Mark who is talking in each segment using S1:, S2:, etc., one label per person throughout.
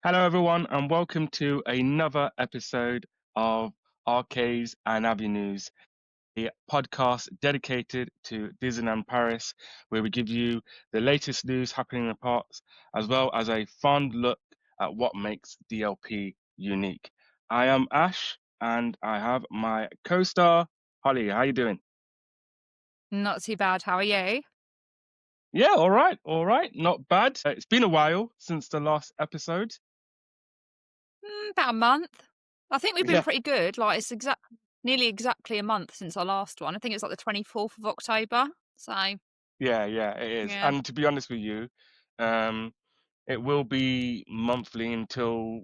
S1: Hello, everyone, and welcome to another episode of Arcades and Avenues, a podcast dedicated to Disneyland Paris, where we give you the latest news happening in the parks, as well as a fond look at what makes DLP unique. I am Ash, and I have my co-star Holly. How you doing?
S2: Not too bad. How are you?
S1: Yeah, all right, not bad. It's been a while since the last episode.
S2: About a month. I think we've been
S1: Yeah,
S2: pretty good. Like it's nearly exactly a month since our last one. I think it's like the 24th of October. So
S1: yeah, it is.
S2: yeah.
S1: And to be honest with you, um, it will be monthly until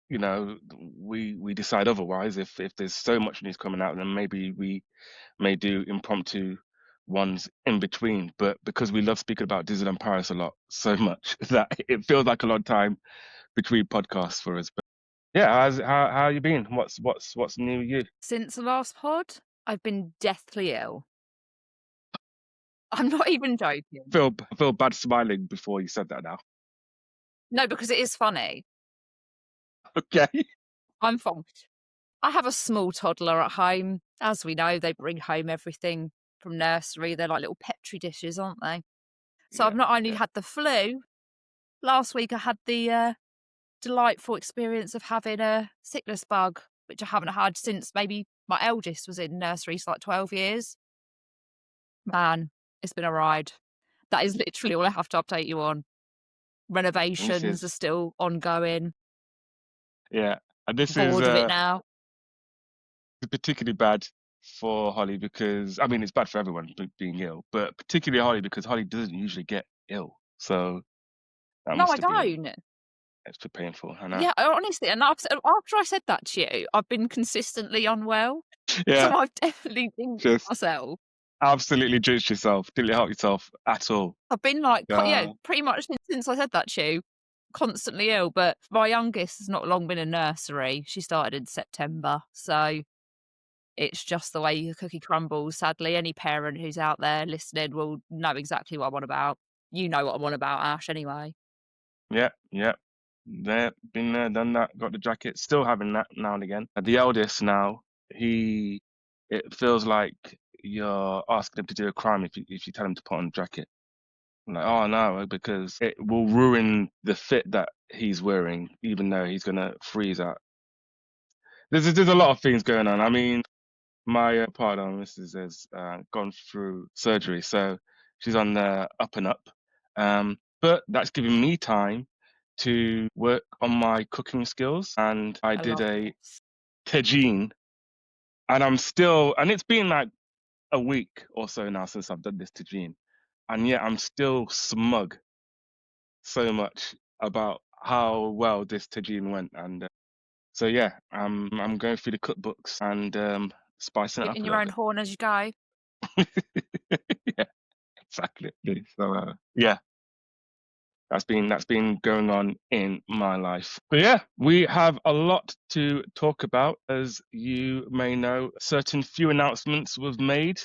S1: we decide otherwise. If there's so much news coming out, then maybe we may do impromptu ones in between. But because we love speaking about Disneyland Paris a lot, so much that it feels like a lot of time between podcasts for us. But yeah, how you been? What's new with you?
S2: Since the last pod, I've been deathly ill. I'm not even joking.
S1: I feel bad smiling before you said that now.
S2: No, because it is funny.
S1: Okay.
S2: I'm fine. I have a small toddler at home. As we know, they bring home everything from nursery. They're like little petri dishes, aren't they? So I've
S1: Yeah,
S2: not only
S1: yeah.
S2: had the flu, last week I had the delightful experience of having a sickness bug, which I haven't had since maybe my eldest was in nursery for like 12 years. Man, it's been a ride. That is literally all I have to update you on.
S1: This
S2: Renovations are
S1: is
S2: still ongoing.
S1: yeah, and this is
S2: Bored of it now.
S1: particularly bad for Holly because I mean it's bad for everyone being ill, but particularly Holly because Holly doesn't usually get ill, so that
S2: No,
S1: must
S2: I
S1: have been
S2: don't.
S1: extra painful. I know.
S2: Yeah, honestly, and after I said that to you, I've been consistently unwell. So
S1: Yeah,
S2: I've definitely been
S1: just
S2: myself.
S1: absolutely jinxed yourself. Didn't help yourself at all.
S2: I've been like, yeah,
S1: Uh,
S2: pretty much since I said that to you, constantly ill. But my youngest has not long been in nursery. She started in September. So it's just the way the cookie crumbles. Sadly, any parent who's out there listening will know exactly what I'm on about. You know what I'm on about, Ash, anyway.
S1: yeah. There, been there, done that. Got the jacket. Still having that now and again. The eldest now, it feels like you're asking him to do a crime if you tell him to put on a jacket. I'm like, oh no, because it will ruin the fit that he's wearing, even though he's gonna freeze out. There's a lot of things going on. I mean, my partner, Mrs. has gone through surgery, so she's on the up and up. But that's giving me time to work on my cooking skills, and I
S2: I
S1: did
S2: love
S1: a
S2: this.
S1: tagine, and it's been like a week or so now since I've done this tagine, and yet I'm still smug so much about how well this tagine went, and so yeah, I'm going through the cookbooks and spicing it up
S2: Getting
S1: a
S2: your
S1: little
S2: own horn as you go.
S1: bit. Yeah, exactly. So yeah, that's been going on in my life. But yeah, we have a lot to talk about. As you may know, certain few announcements was made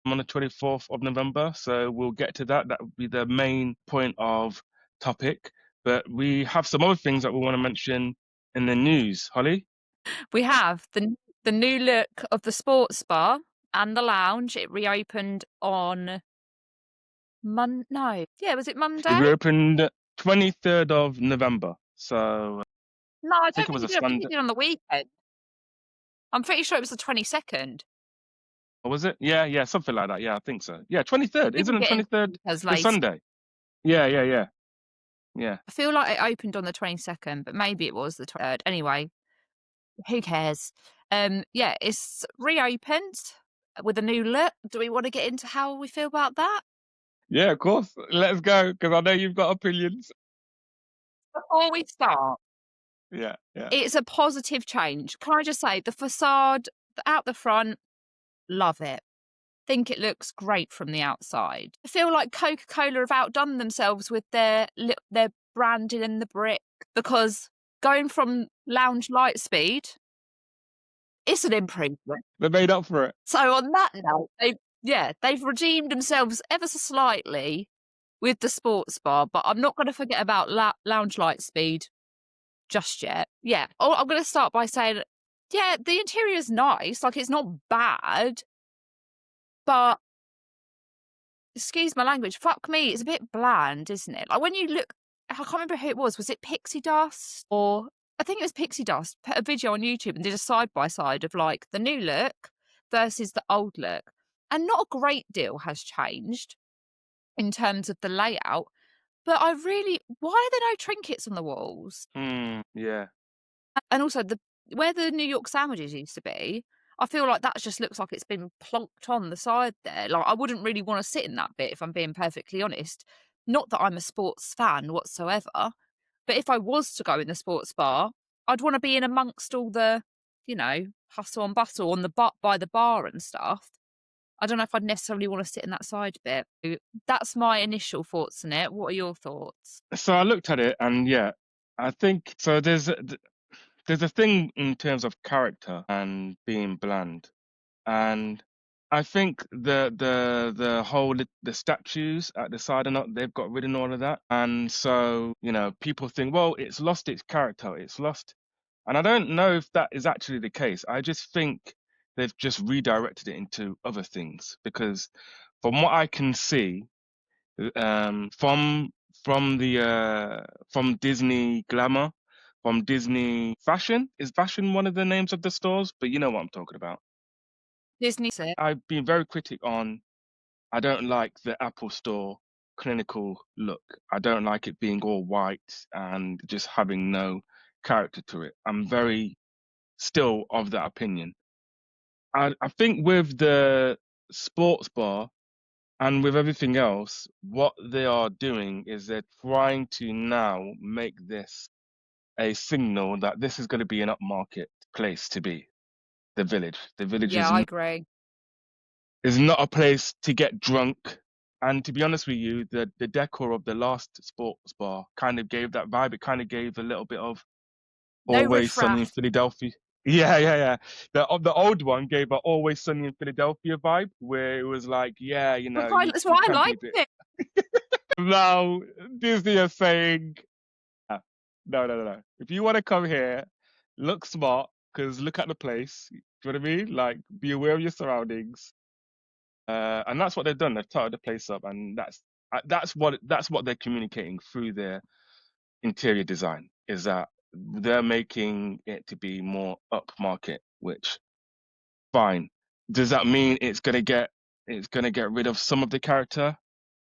S1: on the 24th of November. So we'll get to that. That would be the main point of topic. But we have some other things that we want to mention in the news. Holly?
S2: We have the new look of the sports bar and the lounge. It reopened on no. Yeah, was it
S1: It
S2: Monday?
S1: reopened 23rd of November. So
S2: No, I
S1: I think
S2: don't
S1: it was
S2: think
S1: a
S2: it did. I think
S1: Sunday.
S2: it did on the weekend. I'm pretty sure it was the 22nd.
S1: Or was it? Yeah, something like that. Yeah, I think so. Yeah, 23rd.
S2: People
S1: Isn't it
S2: getting
S1: 23rd
S2: as
S1: the
S2: late.
S1: Sunday? Yeah.
S2: I feel like it opened on the 22nd, but maybe it was the 23rd. Anyway, who cares? Yeah, it's reopened with a new look. Do we want to get into how we feel about that?
S1: Yeah, of course. Let's go, because I know you've got opinions.
S2: Before we start,
S1: Yeah.
S2: it's a positive change. Can I just say the facade out the front, love it. Think it looks great from the outside. I feel like Coca-Cola have outdone themselves with their branding in the brick because going from Lounge Lightspeed, it's an improvement.
S1: They made up for it.
S2: So on that note, they've redeemed themselves ever so slightly with the sports bar, but I'm not going to forget about Lounge Lightspeed. just yet. Yeah. Oh, I'm going to start by saying, yeah, the interior is nice. Like, it's not bad, but excuse my language, fuck me, it's a bit bland, isn't it? Like, when you look, I can't remember who it was. Was it Pixie Dust? Or I think it was Pixie Dust, put a video on YouTube and did a side by side of like the new look versus the old look. And not a great deal has changed in terms of the layout. But why are there no trinkets on the walls?
S1: Yeah.
S2: And also where the New York sandwiches used to be, I feel like that just looks like it's been plonked on the side there. Like, I wouldn't really wanna sit in that bit if I'm being perfectly honest. Not that I'm a sports fan whatsoever, but if I was to go in the sports bar, I'd wanna be in amongst all the, hustle and bustle on the by the bar and stuff. I don't know if I'd necessarily wanna sit in that side bit. That's my initial thoughts on it. What are your thoughts?
S1: So I looked at it, and yeah, I think so. There's a thing in terms of character and being bland, and I think the whole the statues at the side and not they've got rid of all of that, and so people think, well, it's lost its character, it's lost, and I don't know if that is actually the case. I just think they've just redirected it into other things because from what I can see, from the from Disney Glamour, from Disney Fashion. Is Fashion one of the names of the stores? But you know what I'm talking about.
S2: Disney's it.
S1: I've been very critic on. I don't like the Apple Store clinical look. I don't like it being all white and just having no character to it. I'm very still of that opinion. I think with the sports bar and with everything else, what they are doing is they're trying to now make this a signal that this is going to be an upmarket place to be. The village. The village
S2: Yeah, I agree.
S1: is not a place to get drunk. And to be honest with you, the decor of the last sports bar kind of gave that vibe. It kind of gave a little bit of
S2: No
S1: Always Sunny in
S2: riffraff.
S1: Philadelphia. Yeah, yeah, yeah. The old one gave a Always Sunny in Philadelphia vibe, where it was like, yeah,
S2: That's
S1: you
S2: why I
S1: can be a
S2: liked
S1: bit.
S2: it.
S1: Now Disney are saying, "Ah, no, no, no, no. If you want to come here, look smart, because look at the place. Do you know what I mean? Like, be aware of your surroundings." And that's what they've done. They've tightened the place up, and that's what they're communicating through their interior design. Is that they're making it to be more upmarket, which fine. Does that mean it's gonna get rid of some of the character?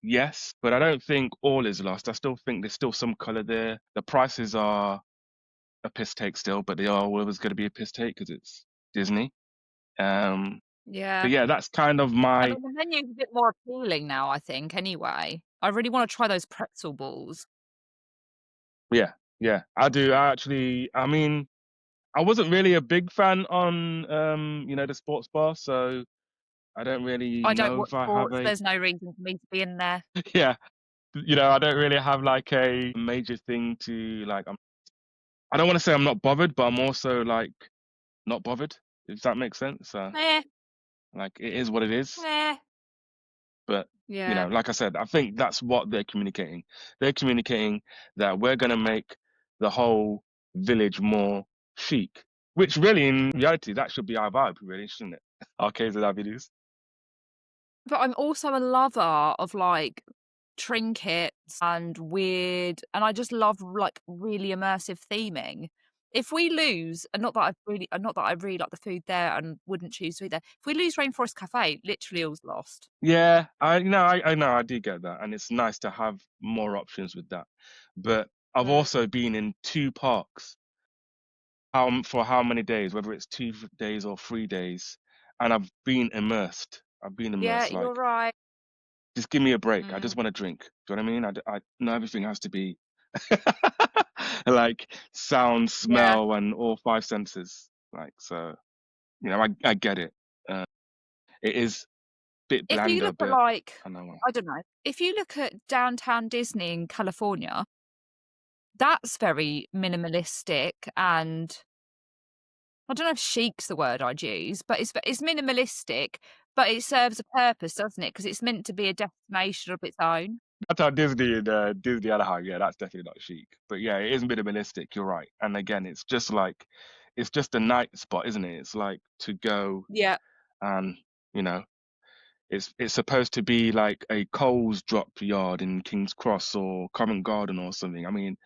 S1: Yes, but I don't think all is lost. I still think there's still some color there. The prices are a piss take still, but they are always going to be a piss take because it's Disney. Um,
S2: Yeah.
S1: but yeah, that's kind of
S2: I
S1: my
S2: mean, the menu's a bit more appealing now, I think, anyway. I really wanna try those pretzel balls.
S1: yeah, yeah. I do. I mean, I wasn't really a big fan on the sports bar, so I don't really
S2: I don't
S1: know
S2: watch
S1: if I have
S2: sports,
S1: a
S2: there's no reason for me to be in there.
S1: yeah. I don't really have like a major thing to like. I don't want to say I'm not bothered, but I'm also like not bothered, if that makes sense. So
S2: Eh,
S1: like it is what it is.
S2: eh.
S1: But
S2: Yeah.
S1: like I said, I think that's what they're communicating. They're communicating that we're gonna make the whole village more chic. Which really in reality that should be our vibe, really, shouldn't it? Arcades and avenues.
S2: But I'm also a lover of, like, trinkets and weird and I just love, like, really immersive theming. If we lose not that I really like the food there and wouldn't choose to eat there. If we lose Rainforest Cafe, literally all's lost.
S1: Yeah, I know, I do get that, and it's nice to have more options with that. But I've
S2: Mm.
S1: also been in two parks for how many days, whether it's 2 days or 3 days, and I've been immersed. I've been
S2: Yeah,
S1: immersed.
S2: you're
S1: Like,
S2: right.
S1: just give me a break. I
S2: Mm.
S1: just want to drink. Do you know what I mean? I know everything has to be like sound,
S2: Yeah.
S1: smell, and all five senses. Like, so, I get it. Uh, it is a bit
S2: If you
S1: blander,
S2: look at,
S1: but
S2: like,
S1: I know.
S2: I don't know, if you look at Downtown Disney in California, that's very minimalistic and I don't know if chic's the word I'd use, but it's minimalistic, but it serves a purpose, doesn't it? Because it's meant to be a destination of its own.
S1: That's how Disney and Disney Anaheim. Yeah, that's definitely not chic. But yeah, it is minimalistic. You're right. And again, it's just a night spot, isn't it? It's like to go
S2: Yeah.
S1: and you know, it's supposed to be like a Coles drop yard in King's Cross or Covent Garden or something. I mean,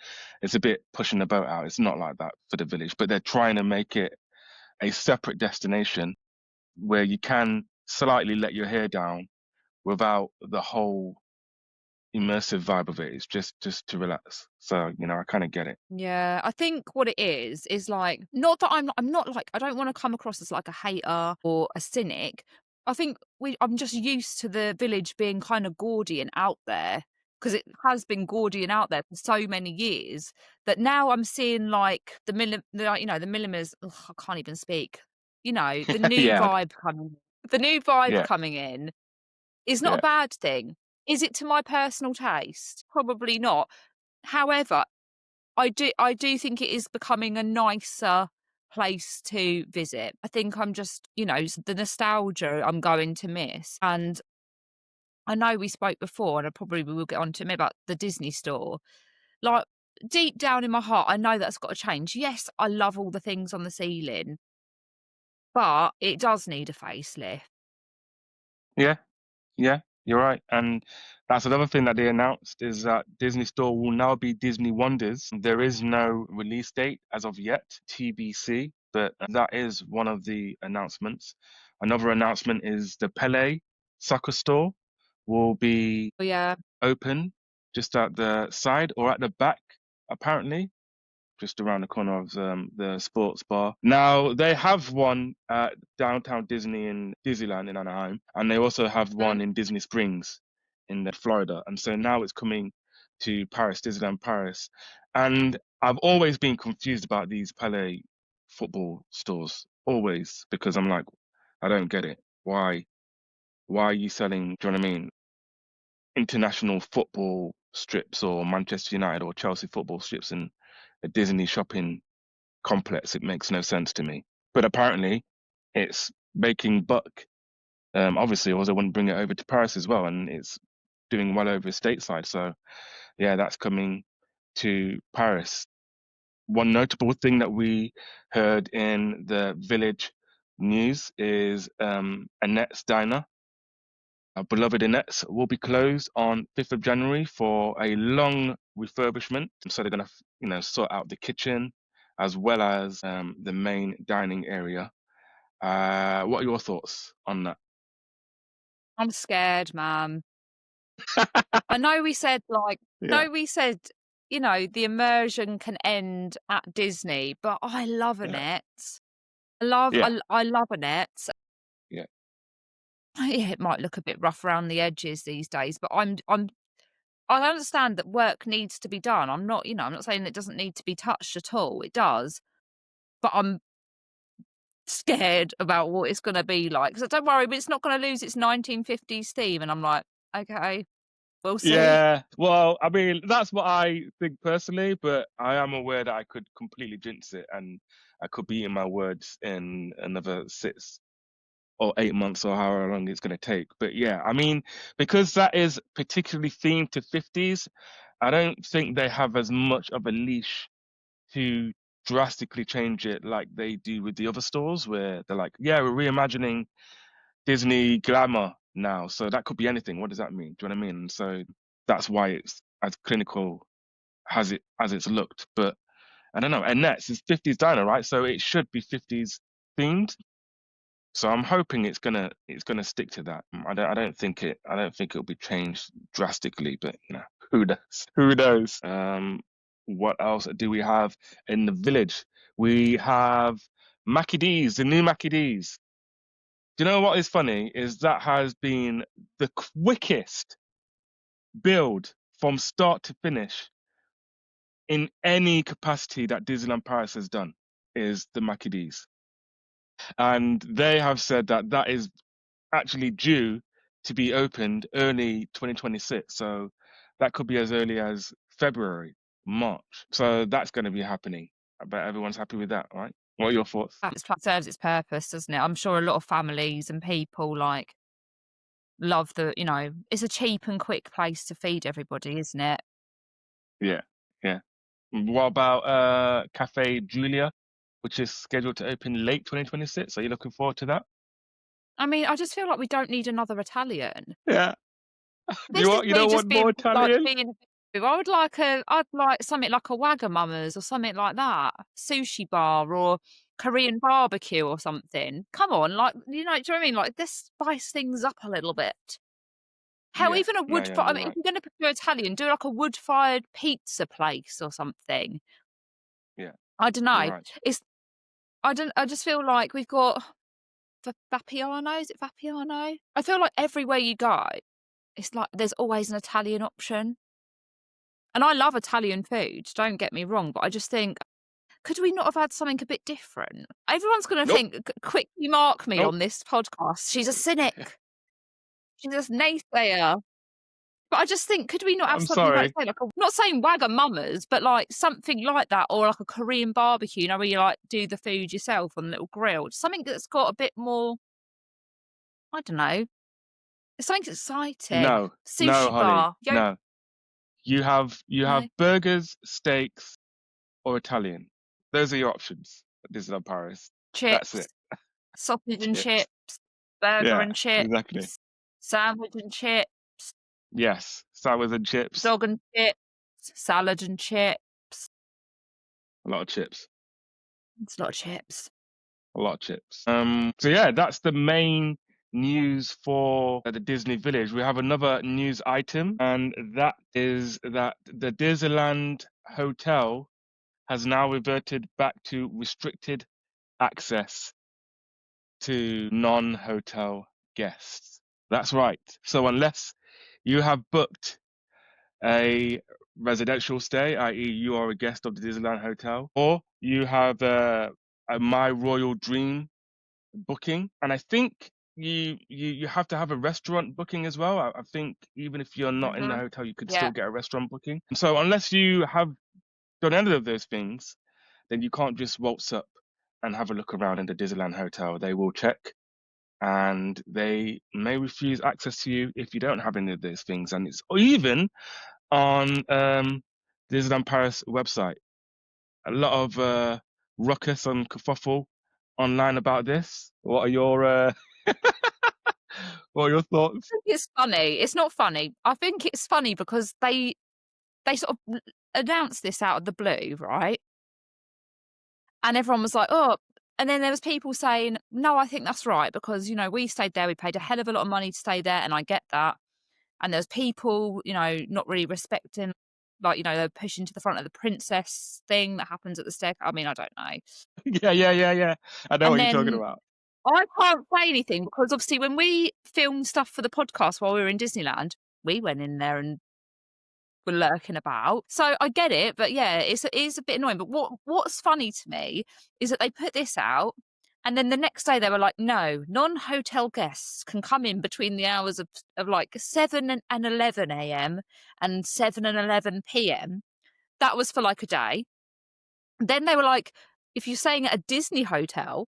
S1: it's a bit pushing the boat out. It's not like that for the village, but they're trying to make it a separate destination where you can slightly let your hair down without the whole immersive vibe of it. It's just to relax. So, I kind of get it.
S2: Yeah, I think what it is like not that I'm not like I don't want to come across as like a hater or a cynic. I think I'm just used to the village being kind of gaudy and out there because it has been gaudy and out there for so many years that now I'm seeing like the millimers. Ugh, I can't even speak. The new
S1: Yeah,
S2: vibe coming. The new vibe
S1: yeah,
S2: coming in is not a
S1: yeah,
S2: bad thing. Is it to my personal taste? Probably not. However, I do think it is becoming a nicer place to visit. I think I'm just, the nostalgia I'm going to miss. And I know we spoke before, and I probably will get on to me about the Disney store. Like deep down in my heart, I know that's got to change. Yes, I love all the things on the ceiling, but it does need a facelift.
S1: yeah. Yeah, you're right. And that's another thing that they announced is that Disney Store will now be Disney Wonders. There is no release date as of yet, TBC, but that is one of the announcements. Another announcement is the Pele Soccer Store will be
S2: But yeah,
S1: open just at the side or at the back, apparently just around the corner of the sports bar. Now they have one at downtown Disney in Disneyland in Anaheim, and they also have one
S2: mm,
S1: in Disney Springs in Florida. And so now it's coming to Paris, Disneyland Paris. And I've always been confused about these Palais football stores, always, because I'm like, I don't get it. Why are you selling, do you know what I mean, international football strips or Manchester United or Chelsea football strips in a Disney shopping complex? It makes no sense to me. But apparently, it's making buck. Obviously, or they wouldn't bring it over to Paris as well, and it's doing well over stateside. So yeah, that's coming to Paris. One notable thing that we heard in the Village news is Annette's Diner. Our beloved Annette's will be closed on 5th of January for a long refurbishment. So they're going to, sort out the kitchen as well as the main dining area. What are your thoughts on that?
S2: I'm scared, man. I know we said like
S1: Yeah,
S2: no, we said, the immersion can end at Disney, but I love
S1: yeah,
S2: Annette. I love
S1: yeah,
S2: I love Annette.
S1: yeah,
S2: Yeah, it might look a bit rough around the edges these days, but I understand that work needs to be done. I'm not saying it doesn't need to be touched at all. It does, but I'm scared about what it's gonna be like. So don't worry, but it's not gonna lose its 1950s theme. And I'm like, okay, we'll see.
S1: yeah. Well, I mean, that's what I think personally, but I am aware that I could completely jinx it, and I could be in my words in another 6 or 8 months or however long it's going to take. But yeah, I mean, because that is particularly themed to 50s, I don't think they have as much of a leash to drastically change it like they do with the other stores, where they're like, yeah, we're reimagining Disney glamour now. So that could be anything. What does that mean? Do you know what I mean? And so that's why it's as clinical as it's looked. But I don't know. And next is 50s diner, right? So it should be 50s themed. So I'm hoping it's gonna stick to that. I don't think it'll be changed drastically, but who knows? Who knows? What else do we have in the village? We have Mackie D's, the new Mackie D's. Do you know what is funny? Is that has been the quickest build from start to finish in any capacity that Disneyland Paris has done is the Mackie D's. And they have said that that is actually due to be opened early 2026. So that could be as early as February, March. So that's going to be happening. I bet everyone's happy with that, right? What are your thoughts?
S2: Serves its purpose, doesn't it? I'm sure a lot of families and people like love it's a cheap and quick place to feed everybody, isn't it?
S1: Yeah, yeah. What about Cafe Julia, which is scheduled to open late 2026? Are you looking forward to that?
S2: I mean, I just feel like we don't need another Italian.
S1: Yeah.
S2: This is
S1: You
S2: me
S1: don't
S2: just
S1: want more
S2: being
S1: Italian?
S2: being I'd like something like a Wagamama's or something like that, sushi bar or Korean barbecue or something. Come on, like, do you know what I mean? Like, let's spice things up a little bit. Hell,
S1: Yeah.
S2: even a
S1: No,
S2: wood
S1: yeah,
S2: fire. I
S1: you're
S2: mean, if
S1: right.
S2: you're gonna do Italian, do like a wood-fired pizza place or something.
S1: Yeah,
S2: I don't
S1: you're
S2: know.
S1: right.
S2: It's I just feel like we've got Vapiano, is it Vapiano? I feel like everywhere you go, it's like there's always an Italian option. And I love Italian food, don't get me wrong, but I just think, could we not have had something a bit different? Everyone's gonna
S1: Nope.
S2: think, quickly mark me
S1: Nope.
S2: on this podcast, she's a cynic. She's a naysayer. But I just think, could we not have
S1: I'm
S2: something like,
S1: sorry.
S2: say, like a not saying Wagamama's, but, like, something like that, or like a Korean barbecue, where you, like, do the food yourself on a little grill. Something that's got a bit more, I don't know, something exciting.
S1: No, no,
S2: Sushi
S1: Holly,
S2: bar.
S1: no. You have
S2: No.
S1: burgers, steaks, or Italian. Those are your options at Disneyland Paris. That's
S2: Chips,
S1: it.
S2: sausage and
S1: Chips.
S2: chips, burger
S1: Yeah,
S2: and chips,
S1: exactly.
S2: sandwich and chips,
S1: Yes, sours and chips.
S2: dog and chips, salad and chips.
S1: A lot of chips.
S2: It's a lot of chips.
S1: A lot of chips. So yeah, that's the main news for the Disney Village. We have another news item, and that is that the Disneyland Hotel has now reverted back to restricted access to non-hotel guests. That's right. So unless you have booked a residential stay, i.e., you are a guest of the Disneyland Hotel, or you have a My Royal Dream booking, and I think you have to have a restaurant booking as well. I think even if you're not in the
S2: Mhm.
S1: hotel, you could
S2: Yeah.
S1: still get a restaurant booking. So unless you have done any of those things, then you can't just waltz up and have a look around in the Disneyland Hotel. They will check and they may refuse access to you if you don't have any of those things. And it's even on Disneyland Paris website. A lot of ruckus and kerfuffle online about this. What are your what are your thoughts?
S2: I think it's funny. It's not funny. I think it's funny because they sort of announced this out of the blue, right? And everyone was like, "Oh," and then there was people saying, "No, I think that's right because, we stayed there, we paid a hell of a lot of money to stay there, and I get that." And there's people, not really respecting, like, they're pushing to the front of the princess thing that happens at the stair. I mean, I don't know.
S1: Yeah. I know
S2: And
S1: what you're talking
S2: then
S1: about.
S2: I can't say anything because obviously when we filmed stuff for the podcast while we were in Disneyland, we went in there and were lurking about. So I get it, but yeah, it is a bit annoying. But what's funny to me is that they put this out, and then the next day they were like, "No, non-hotel guests can come in between the hours of like 7 and 11 a.m. and 7 and 11 p.m." That was for like a day. Then they were like, "If you're staying at a Disney hotel,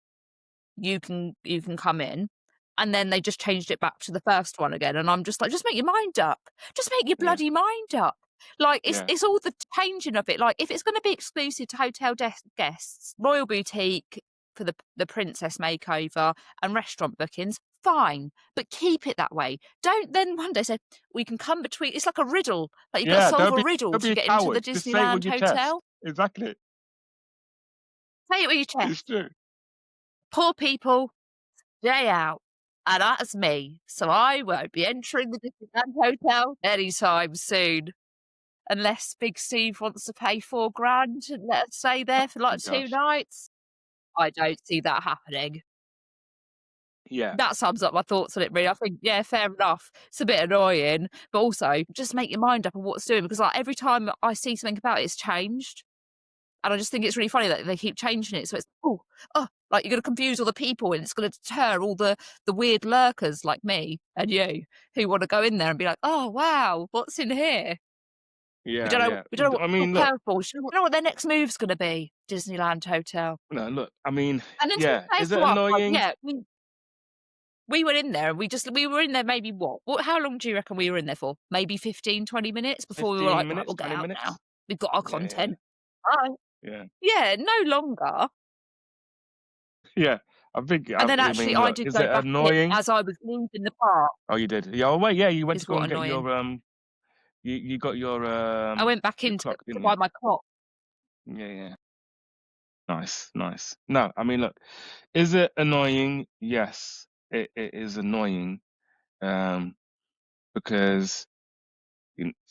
S2: you can come in." And then they just changed it back to the first one again, and I'm just like, "Just make your mind up. Just make your
S1: Yeah,
S2: bloody mind up." Like, it's
S1: yeah,
S2: it's all the changing of it. Like, if it's gonna be exclusive to hotel guests, Royal Boutique for the princess makeover and restaurant bookings, fine, but keep it that way. Don't then one day say, "We can come between." It's like a riddle. Like, you've got to
S1: yeah.
S2: solve a riddle
S1: Don't
S2: to
S1: be a
S2: get into the
S1: coward. Just say it with
S2: Disneyland
S1: your chest.
S2: hotel.
S1: Exactly.
S2: Say it with your
S1: It's
S2: chest.
S1: true.
S2: Poor people, day out. And that's me. So I won't be entering the Disneyland Hotel anytime soon. Unless Big Steve wants to pay $4,000 and let us stay there for
S1: Oh
S2: like 2
S1: gosh.
S2: nights. I don't see that happening.
S1: Yeah,
S2: That sums up my thoughts on it, really. I think, yeah, fair enough. It's a bit annoying, but also just make your mind up on what's doing because, like, every time I see something about it, it's changed. And I just think it's really funny that they keep changing it. So it's, like, you're going to confuse all the people and it's going to deter all the weird lurkers like me and you who want to go in there and be like, "Oh, wow, what's in here?" We
S1: yeah,
S2: don't know.
S1: yeah.
S2: We don't know
S1: I
S2: what
S1: mean, look.
S2: curveballs. We don't know what their next move's going to be. Disneyland Hotel.
S1: No, look. I mean,
S2: And until
S1: yeah.
S2: they
S1: Is it
S2: go up, like,
S1: annoying?
S2: yeah, we went in there and we were in there maybe what? How long do you reckon we were in there for? Maybe 15, 20 minutes before we were
S1: 15
S2: like, right,
S1: minutes,
S2: we'll get
S1: 20
S2: out now.
S1: minutes.
S2: We've got our
S1: Yeah, yeah,
S2: content. Bye.
S1: yeah,
S2: Yeah, no longer.
S1: yeah. I think
S2: And then
S1: I
S2: actually,
S1: mean,
S2: I
S1: look,
S2: did
S1: is
S2: go
S1: it
S2: back in
S1: annoying?
S2: as I was leaving the park.
S1: Oh, you did. Yeah. Oh, wait. Yeah, you went to
S2: Is
S1: go
S2: what
S1: and get
S2: annoying.
S1: you got
S2: I went back
S1: your
S2: in
S1: clock,
S2: to
S1: didn't you?
S2: buy my clock.
S1: Yeah, yeah. Nice, nice. No, I mean, look, is it annoying? Yes, it is annoying. Um, because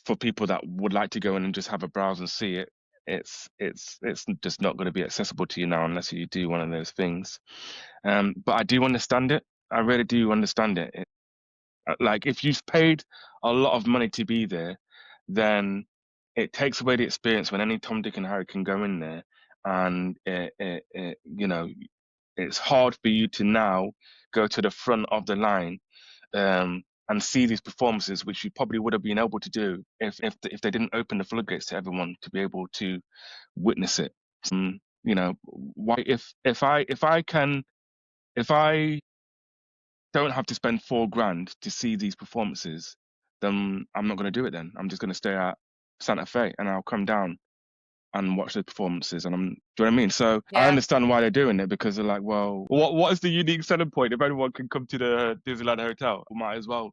S1: for people that would like to go in and just have a browse and see it, it's just not going to be accessible to you now unless you do one of those things. But I do understand it. I really do understand it. Like if you've paid a lot of money to be there, then it takes away the experience when any Tom, Dick, and Harry can go in there, and it's hard for you to now go to the front of the line and see these performances, which you probably would have been able to do if they didn't open the floodgates to everyone to be able to witness it. Why if I don't have to spend 4 grand to see these performances, then I'm not going to do it. Then I'm just going to stay at Santa Fe and I'll come down and watch the performances. And do you know what I mean? So I
S2: Yeah,
S1: understand why they're doing it because they're like, well, what is the unique selling point if anyone can come to the Disneyland Hotel? We might as well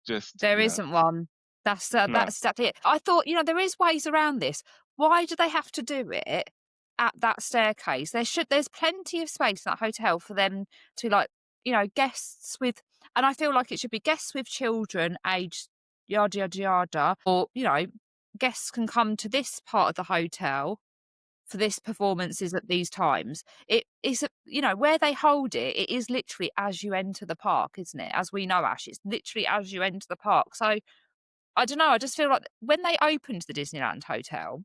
S1: just,
S2: there isn't one.
S1: no,
S2: That's exactly it. I thought, there is ways around this. Why do they have to do it at that staircase? There's plenty of space in that hotel for them to like, guests with, and I feel like it should be guests with children aged yada yada yada, or guests can come to this part of the hotel for this performances at these times. It is, where they hold it, it is literally as you enter the park, isn't it? As we know, Ash, it's literally as you enter the park. So I don't know. I just feel like when they opened the Disneyland Hotel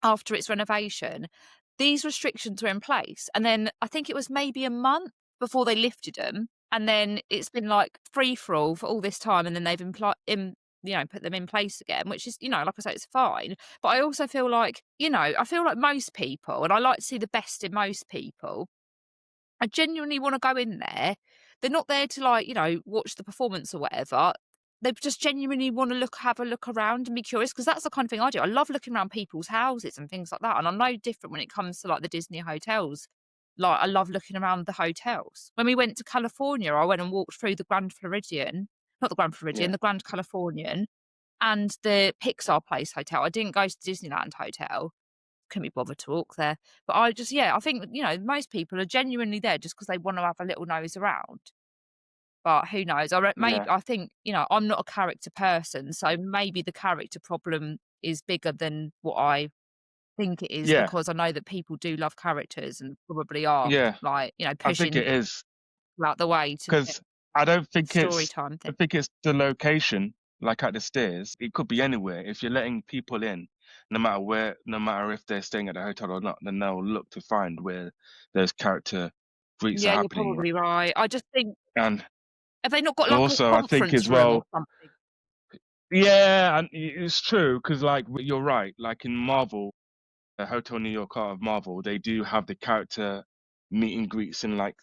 S2: after its renovation, these restrictions were in place. And then I think it was maybe a month before they lifted them. And then it's been like free for all for all this time. And then they've put them in place again, which is, like I say, it's fine. But I also feel like, I feel like most people, and I like to see the best in most people, I genuinely want to go in there. They're not there to like, watch the performance or whatever. They just genuinely want to have a look around and be curious because that's the kind of thing I do. I love looking around people's houses and things like that. And I'm no different when it comes to like the Disney hotels. Like I love looking around the hotels. When we went to California, I went and walked through the Grand Floridian, not the Grand Floridian,
S1: yeah,
S2: the Grand Californian and the Pixar Place Hotel. I didn't go to Disneyland Hotel, couldn't be bothered to walk there. But I just, yeah, I think, most people are genuinely there just because they want to have a little nose around. But who knows?
S1: yeah,
S2: I think, I'm not a character person. So maybe the character problem is bigger than what I think it is
S1: yeah,
S2: because I know that people do love characters and probably are
S1: yeah.
S2: like,
S1: I think
S2: pushing
S1: it is
S2: out the way to get
S1: because I don't think
S2: story time
S1: I
S2: thing.
S1: think it's the location, like at the stairs. It could be anywhere. If you're letting people in, no matter where, no matter if they're staying at the hotel or not, then they'll look to find where those character greets are
S2: Yeah, you're
S1: happening.
S2: probably right. I just think,
S1: And
S2: have they not got like a
S1: also, I think
S2: conference
S1: as
S2: room or
S1: well,
S2: something?
S1: yeah, and it's true because like you're right. Like in Marvel, the Hotel New York out of Marvel, they do have the character meet and greets in like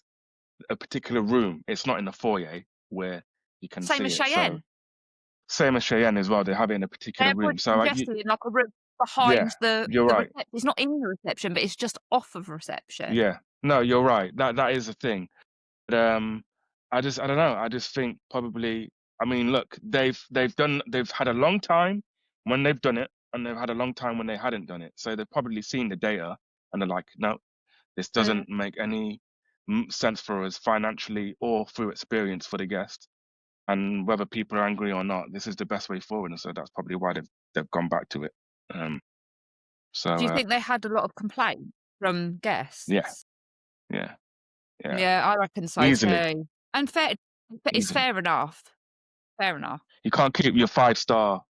S1: a particular room. It's not in the foyer where you can
S2: Same
S1: see
S2: as
S1: it. So
S2: Cheyenne.
S1: same as Cheyenne as well. They have it in a particular room.
S2: Everyone's
S1: So
S2: congested in like a room
S1: yeah,
S2: behind
S1: you're
S2: the
S1: right.
S2: reception. It's not in the reception, but it's just off of reception.
S1: Yeah, no, you're right. That is a thing. But I don't know. I just think probably. I mean, look, they've had a long time when they've done it, and they've had a long time when they hadn't done it. So they've probably seen the data, and they're like, no, this
S2: Mm.
S1: doesn't make any sense for us financially or through experience for the guest. And whether people are angry or not, this is the best way forward. And so that's probably why they've gone back to it. Um, so
S2: Do you think they had a lot of complaints from
S1: yeah,
S2: guests?
S1: yeah, yeah,
S2: Yeah, I reckon so
S1: easily,
S2: too. And it's
S1: easily.
S2: fair enough. Fair enough.
S1: You can't keep your 5-star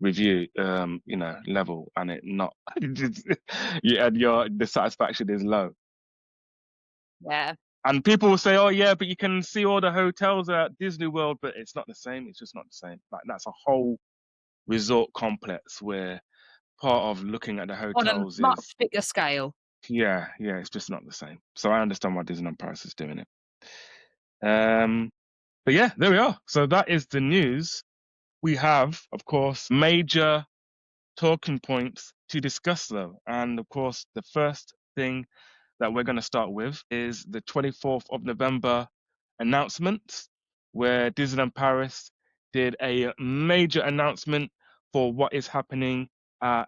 S1: review, level and it not, yeah, and your the satisfaction is low.
S2: Yeah.
S1: And people will say, "Oh yeah, but you can see all the hotels at Disney World," but it's not the same. It's just not the same. Like that's a whole resort complex where part of looking at the
S2: On a
S1: hotels is,
S2: much bigger scale.
S1: yeah, yeah, it's just not the same. So I understand why Disneyland Paris is doing it. But yeah, there we are. So that is the news. We have, of course, major talking points to discuss though. And of course, the first thing that we're going to start with is the 24th of November announcement, where Disneyland Paris did a major announcement for what is happening at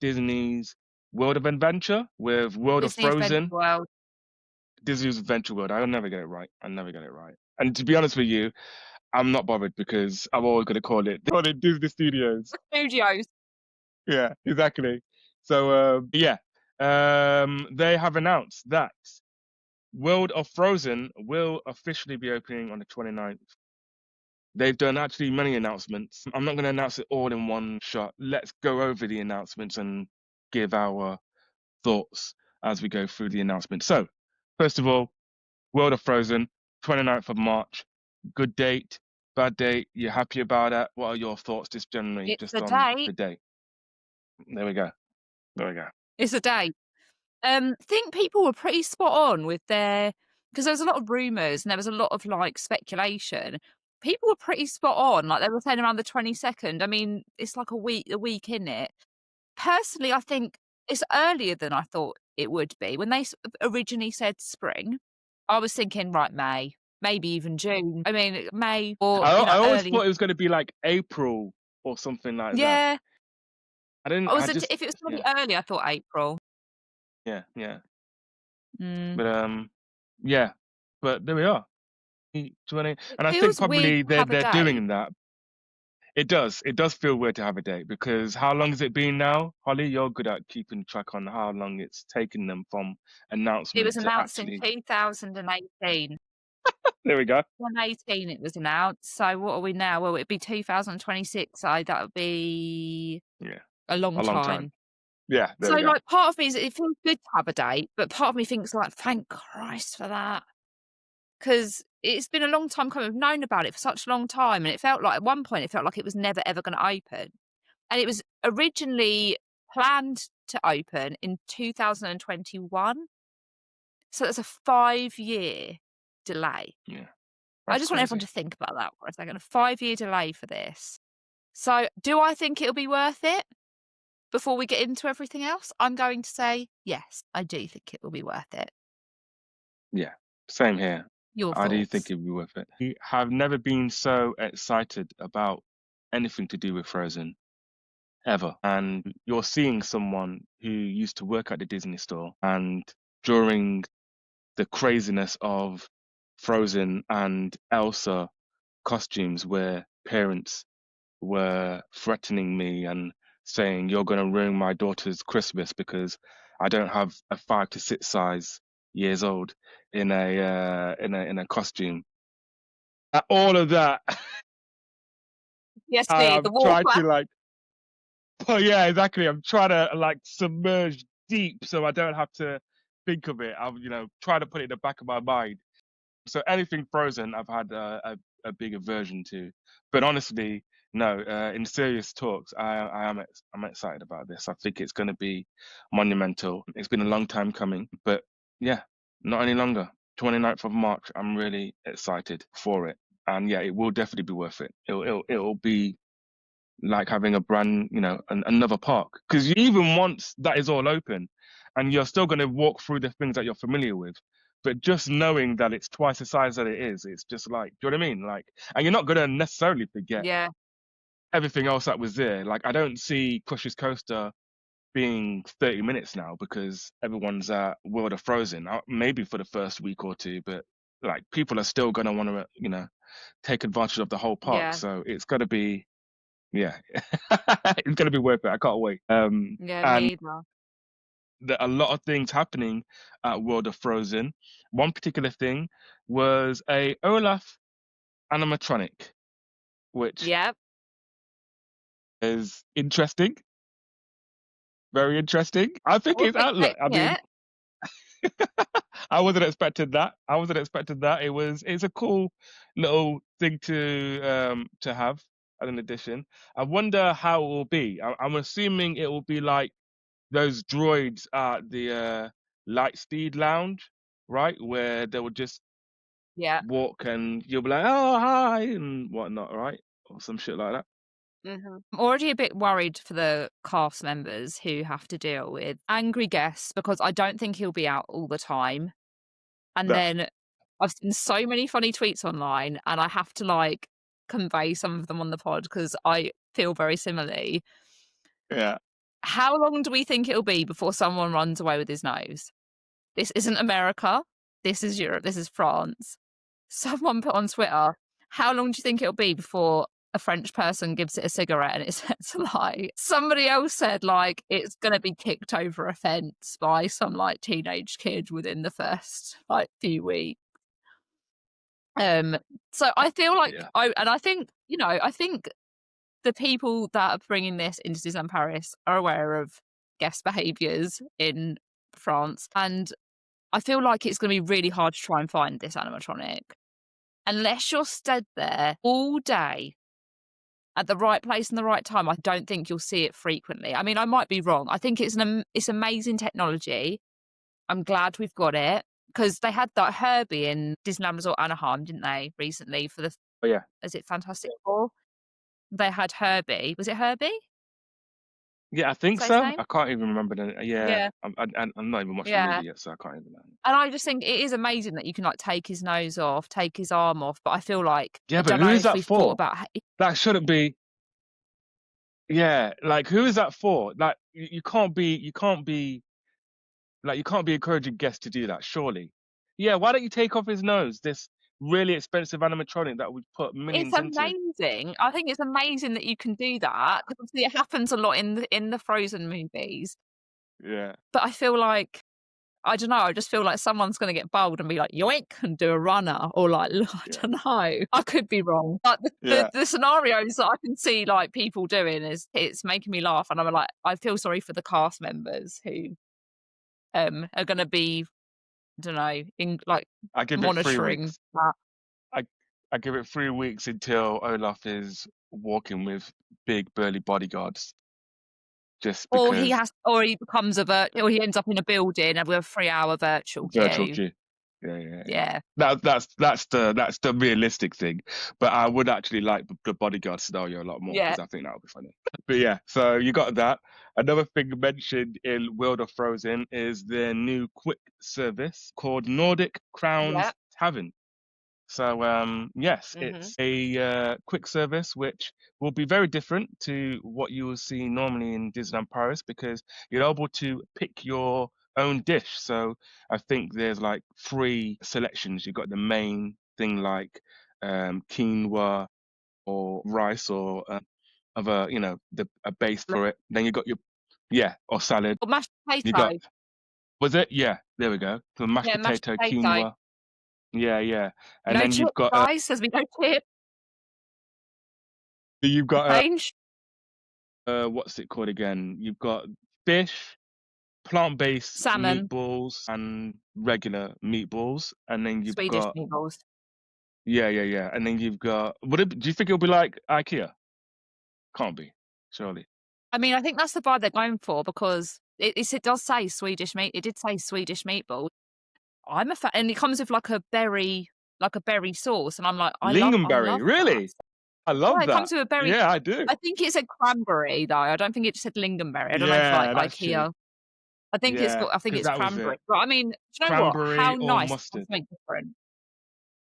S1: Disney's World of Adventure with World of
S2: Disney Adventure
S1: Frozen.
S2: World.
S1: Disney's Adventure World. I'll never get it right. I never get it right. And to be honest with you, I'm not bothered because I'm always going to call it Disney Studios.
S2: Studios.
S1: Yeah, exactly. So they have announced that World of Frozen will officially be opening on the 29th. They've done actually many announcements. I'm not going to announce it all in one shot. Let's go over the announcements and give our thoughts as we go through the announcement. So, first of all, World of Frozen, 29th of March. Good date, bad date. You happy about it? What are your thoughts just generally,
S2: It's
S1: just
S2: a
S1: on
S2: date.
S1: the date? There we go. There we go.
S2: It's a date. Think people were pretty spot on with their, because there was a lot of rumours and there was a lot of like speculation. People were pretty spot on. Like they were saying around the 22nd. I mean, it's like a week in it. Personally, I think it's earlier than I thought it would be. When they originally said spring, I was thinking, right, May, maybe even June. I mean, May or,
S1: I always
S2: early.
S1: thought it was going to be like April or something like that.
S2: Yeah.
S1: I didn't. I just
S2: If it was going to
S1: yeah,
S2: be early, I thought April.
S1: yeah.
S2: Mm.
S1: But yeah. But there we are. 20,
S2: It
S1: and I think
S2: feels weird
S1: probably
S2: to have a
S1: they're
S2: date.
S1: doing that. It does. It does feel weird to have a date because how long has it been now, Holly? You're good at keeping track on how long it's taken them from
S2: It was
S1: announcement to
S2: announced in
S1: actually.
S2: 2018.
S1: There we go.
S2: 2018 it was announced. So what are we now? Well, it'd be 2026. So that would be
S1: Yeah,
S2: a long
S1: a long time.
S2: time.
S1: Yeah, there
S2: So
S1: we go.
S2: like part of me is it feels good to have a date, but part of me thinks like, thank Christ for that. Because it's been a long time coming. I've known about it for such a long time. And it felt like at one point it felt like it was never ever going to open. And it was originally planned to open in 2021. So that's a 5-year delay.
S1: Yeah,
S2: I
S1: that's
S2: just want everyone
S1: crazy.
S2: to think about that for a second. A 5-year delay for this. So, do I think it'll be worth it? Before we get into everything else, I'm going to say yes, I do think it will be worth it.
S1: Yeah, same here.
S2: Your
S1: I do think
S2: thoughts?
S1: it'd be worth it. I have never been so excited about anything to do with Frozen ever. And you're seeing someone who used to work at the Disney store, and during the craziness of Frozen and Elsa costumes, where parents were threatening me and saying, "You're going to ruin my daughter's Christmas because I don't have a 5 to 6 size years old in a costume." All of that,
S2: Yes,
S1: I
S2: the
S1: have
S2: wall
S1: tried to
S2: flap.
S1: like. Oh yeah, exactly. I'm trying to like submerge deep so I don't have to think of it. I'm try to put it in the back of my mind. So anything Frozen, I've had a big aversion to. But honestly, no. In serious talks, I'm excited about this. I think it's going to be monumental. It's been a long time coming, but yeah, not any longer. 29th of March. I'm really excited for it, and yeah, it will definitely be worth it. It'll be like having a brand, another park. Because even once that is all open, and you're still going to walk through the things that you're familiar with, but just knowing that it's twice the size that it is, it's just like, do you know what I mean? Like, and you're not going to necessarily forget
S2: Yeah,
S1: everything else that was there. Like, I don't see Crush's Coaster being 30 minutes now because everyone's at World of Frozen. Maybe for the first week or two, but like people are still going to want to, take advantage of the whole park.
S2: yeah,
S1: So it's got to be yeah, it's gonna be worth it. I can't wait.
S2: yeah.
S1: And
S2: Me either.
S1: there are a lot of things happening at World of Frozen. One particular thing was a Olaf animatronic, which
S2: Yeah,
S1: is interesting, very interesting. I
S2: I
S1: think it's
S2: wasn't
S1: outlook. I
S2: expecting
S1: mean,
S2: it.
S1: I wasn't expecting that. I wasn't expecting that. It's a cool little thing to have as an addition. I wonder how it will be. I'm assuming it will be like those droids at the Lightspeed Lounge, right? Where they would just
S2: Yeah.
S1: walk and you'll be like, oh, hi, and whatnot, right? Or some shit like that.
S2: I'm already a bit worried for the cast members who have to deal with angry guests because I don't think he'll be out all the time. And
S1: No.
S2: then I've seen so many funny tweets online, and I have to like convey some of them on the pod because I feel very similarly.
S1: Yeah.
S2: How long do we think it'll be before someone runs away with his nose? This isn't America. This is Europe. This is France. Someone put on Twitter, how long do you think it'll be before a French person gives it a cigarette and it sets alight? Somebody else said, like, it's going to be kicked over a fence by some, like, teenage kid within the first, like, few weeks. So I feel like,
S1: Yeah.
S2: I think, I think the people that are bringing this into Disneyland Paris are aware of guest behaviours in France, and I feel like it's going to be really hard to try and find this animatronic. Unless you're stood there all day at the right place and the right time, I don't think you'll see it frequently. I mean, I might be wrong. I think it's amazing technology. I'm glad we've got it because they had that Herbie in Disneyland Resort Anaheim, didn't they, recently for the,
S1: Oh, yeah.
S2: is it Fantastic Four? They had Herbie. Was it Herbie?
S1: Yeah, I think
S2: Is that his
S1: so.
S2: name?
S1: I can't even remember the. Yeah,
S2: Yeah.
S1: I'm not even watching the
S2: Yeah.
S1: movie yet, so I can't even know.
S2: And I just think it is amazing that you can like take his nose off, take his arm off. But I feel like
S1: Yeah,
S2: I
S1: but
S2: don't
S1: who
S2: know
S1: is
S2: if
S1: that
S2: we've thought
S1: for?
S2: about
S1: That shouldn't be. Yeah, like who is that for? Like you can't be like you can't be encouraging guests to do that. Surely. Yeah, why don't you take off his nose? This really expensive animatronic that we put
S2: It's
S1: millions into.
S2: amazing. I think it's amazing that you can do that because obviously it happens a lot in the Frozen movies.
S1: Yeah,
S2: But I feel like I don't know. I just feel like someone's going to get bold and be like yoink and do a runner or like I
S1: yeah,
S2: don't know. I could be wrong. But
S1: yeah.
S2: the scenarios that I can see like people doing is it's making me laugh, and I'm like I feel sorry for the cast members who are going to be I don't know in like
S1: I give it three
S2: monitoring
S1: weeks.
S2: that.
S1: I I give it 3 weeks until Olaf is walking with big burly bodyguards. Just because
S2: Or he becomes or he ends up in a building and with a 3-hour virtual
S1: virtual
S2: queue.
S1: queue. Yeah.
S2: Yeah.
S1: That's the realistic thing. But I would actually like the bodyguard scenario a lot more
S2: Yeah.
S1: because I think that would be funny. But yeah, so you got that. Another thing mentioned in World of Frozen is their new quick service called Nordic
S2: Yeah.
S1: Crowns Tavern. So yes,
S2: Mhm.
S1: it's a quick service which will be very different to what you will see normally in Disneyland Paris because you're able to pick your own dish. So I think there's like 3 selections. You've got the main thing like quinoa or rice or other, a base for it. Then you got your or salad.
S2: Or mashed
S1: You got
S2: potato.
S1: was it? Yeah, there we go. So mashed
S2: Yeah, mashed
S1: potato,
S2: potato.
S1: quinoa. Yeah. And
S2: No
S1: then
S2: chip, guys. There's been no chip.
S1: you've got
S2: Change.
S1: what's it called again? You've got fish, plant-based
S2: Salmon.
S1: meatballs, and regular meatballs, and then you've
S2: Swedish
S1: got
S2: meatballs.
S1: yeah, and then you've got. Do you think it'll be like IKEA? Can't be, surely.
S2: I mean, I think that's the vibe they're going for because it does say Swedish meat. It did say Swedish meatball. I'm a fan, and it comes with like a berry sauce, and I'm like, I
S1: Lingonberry,
S2: love that.
S1: really? I
S2: Yeah,
S1: love
S2: it comes
S1: that.
S2: with a berry.
S1: Yeah, I do.
S2: I think it said cranberry though. I don't think it just said lingonberry. I don't know if like
S1: Yeah, that's true.
S2: IKEA. I think it's
S1: Yeah,
S2: got. I think
S1: because
S2: it's
S1: that was
S2: cranberry.
S1: it.
S2: But I mean, do you know what?
S1: Cranberry
S2: How
S1: or
S2: nice to have
S1: mustard.
S2: something different.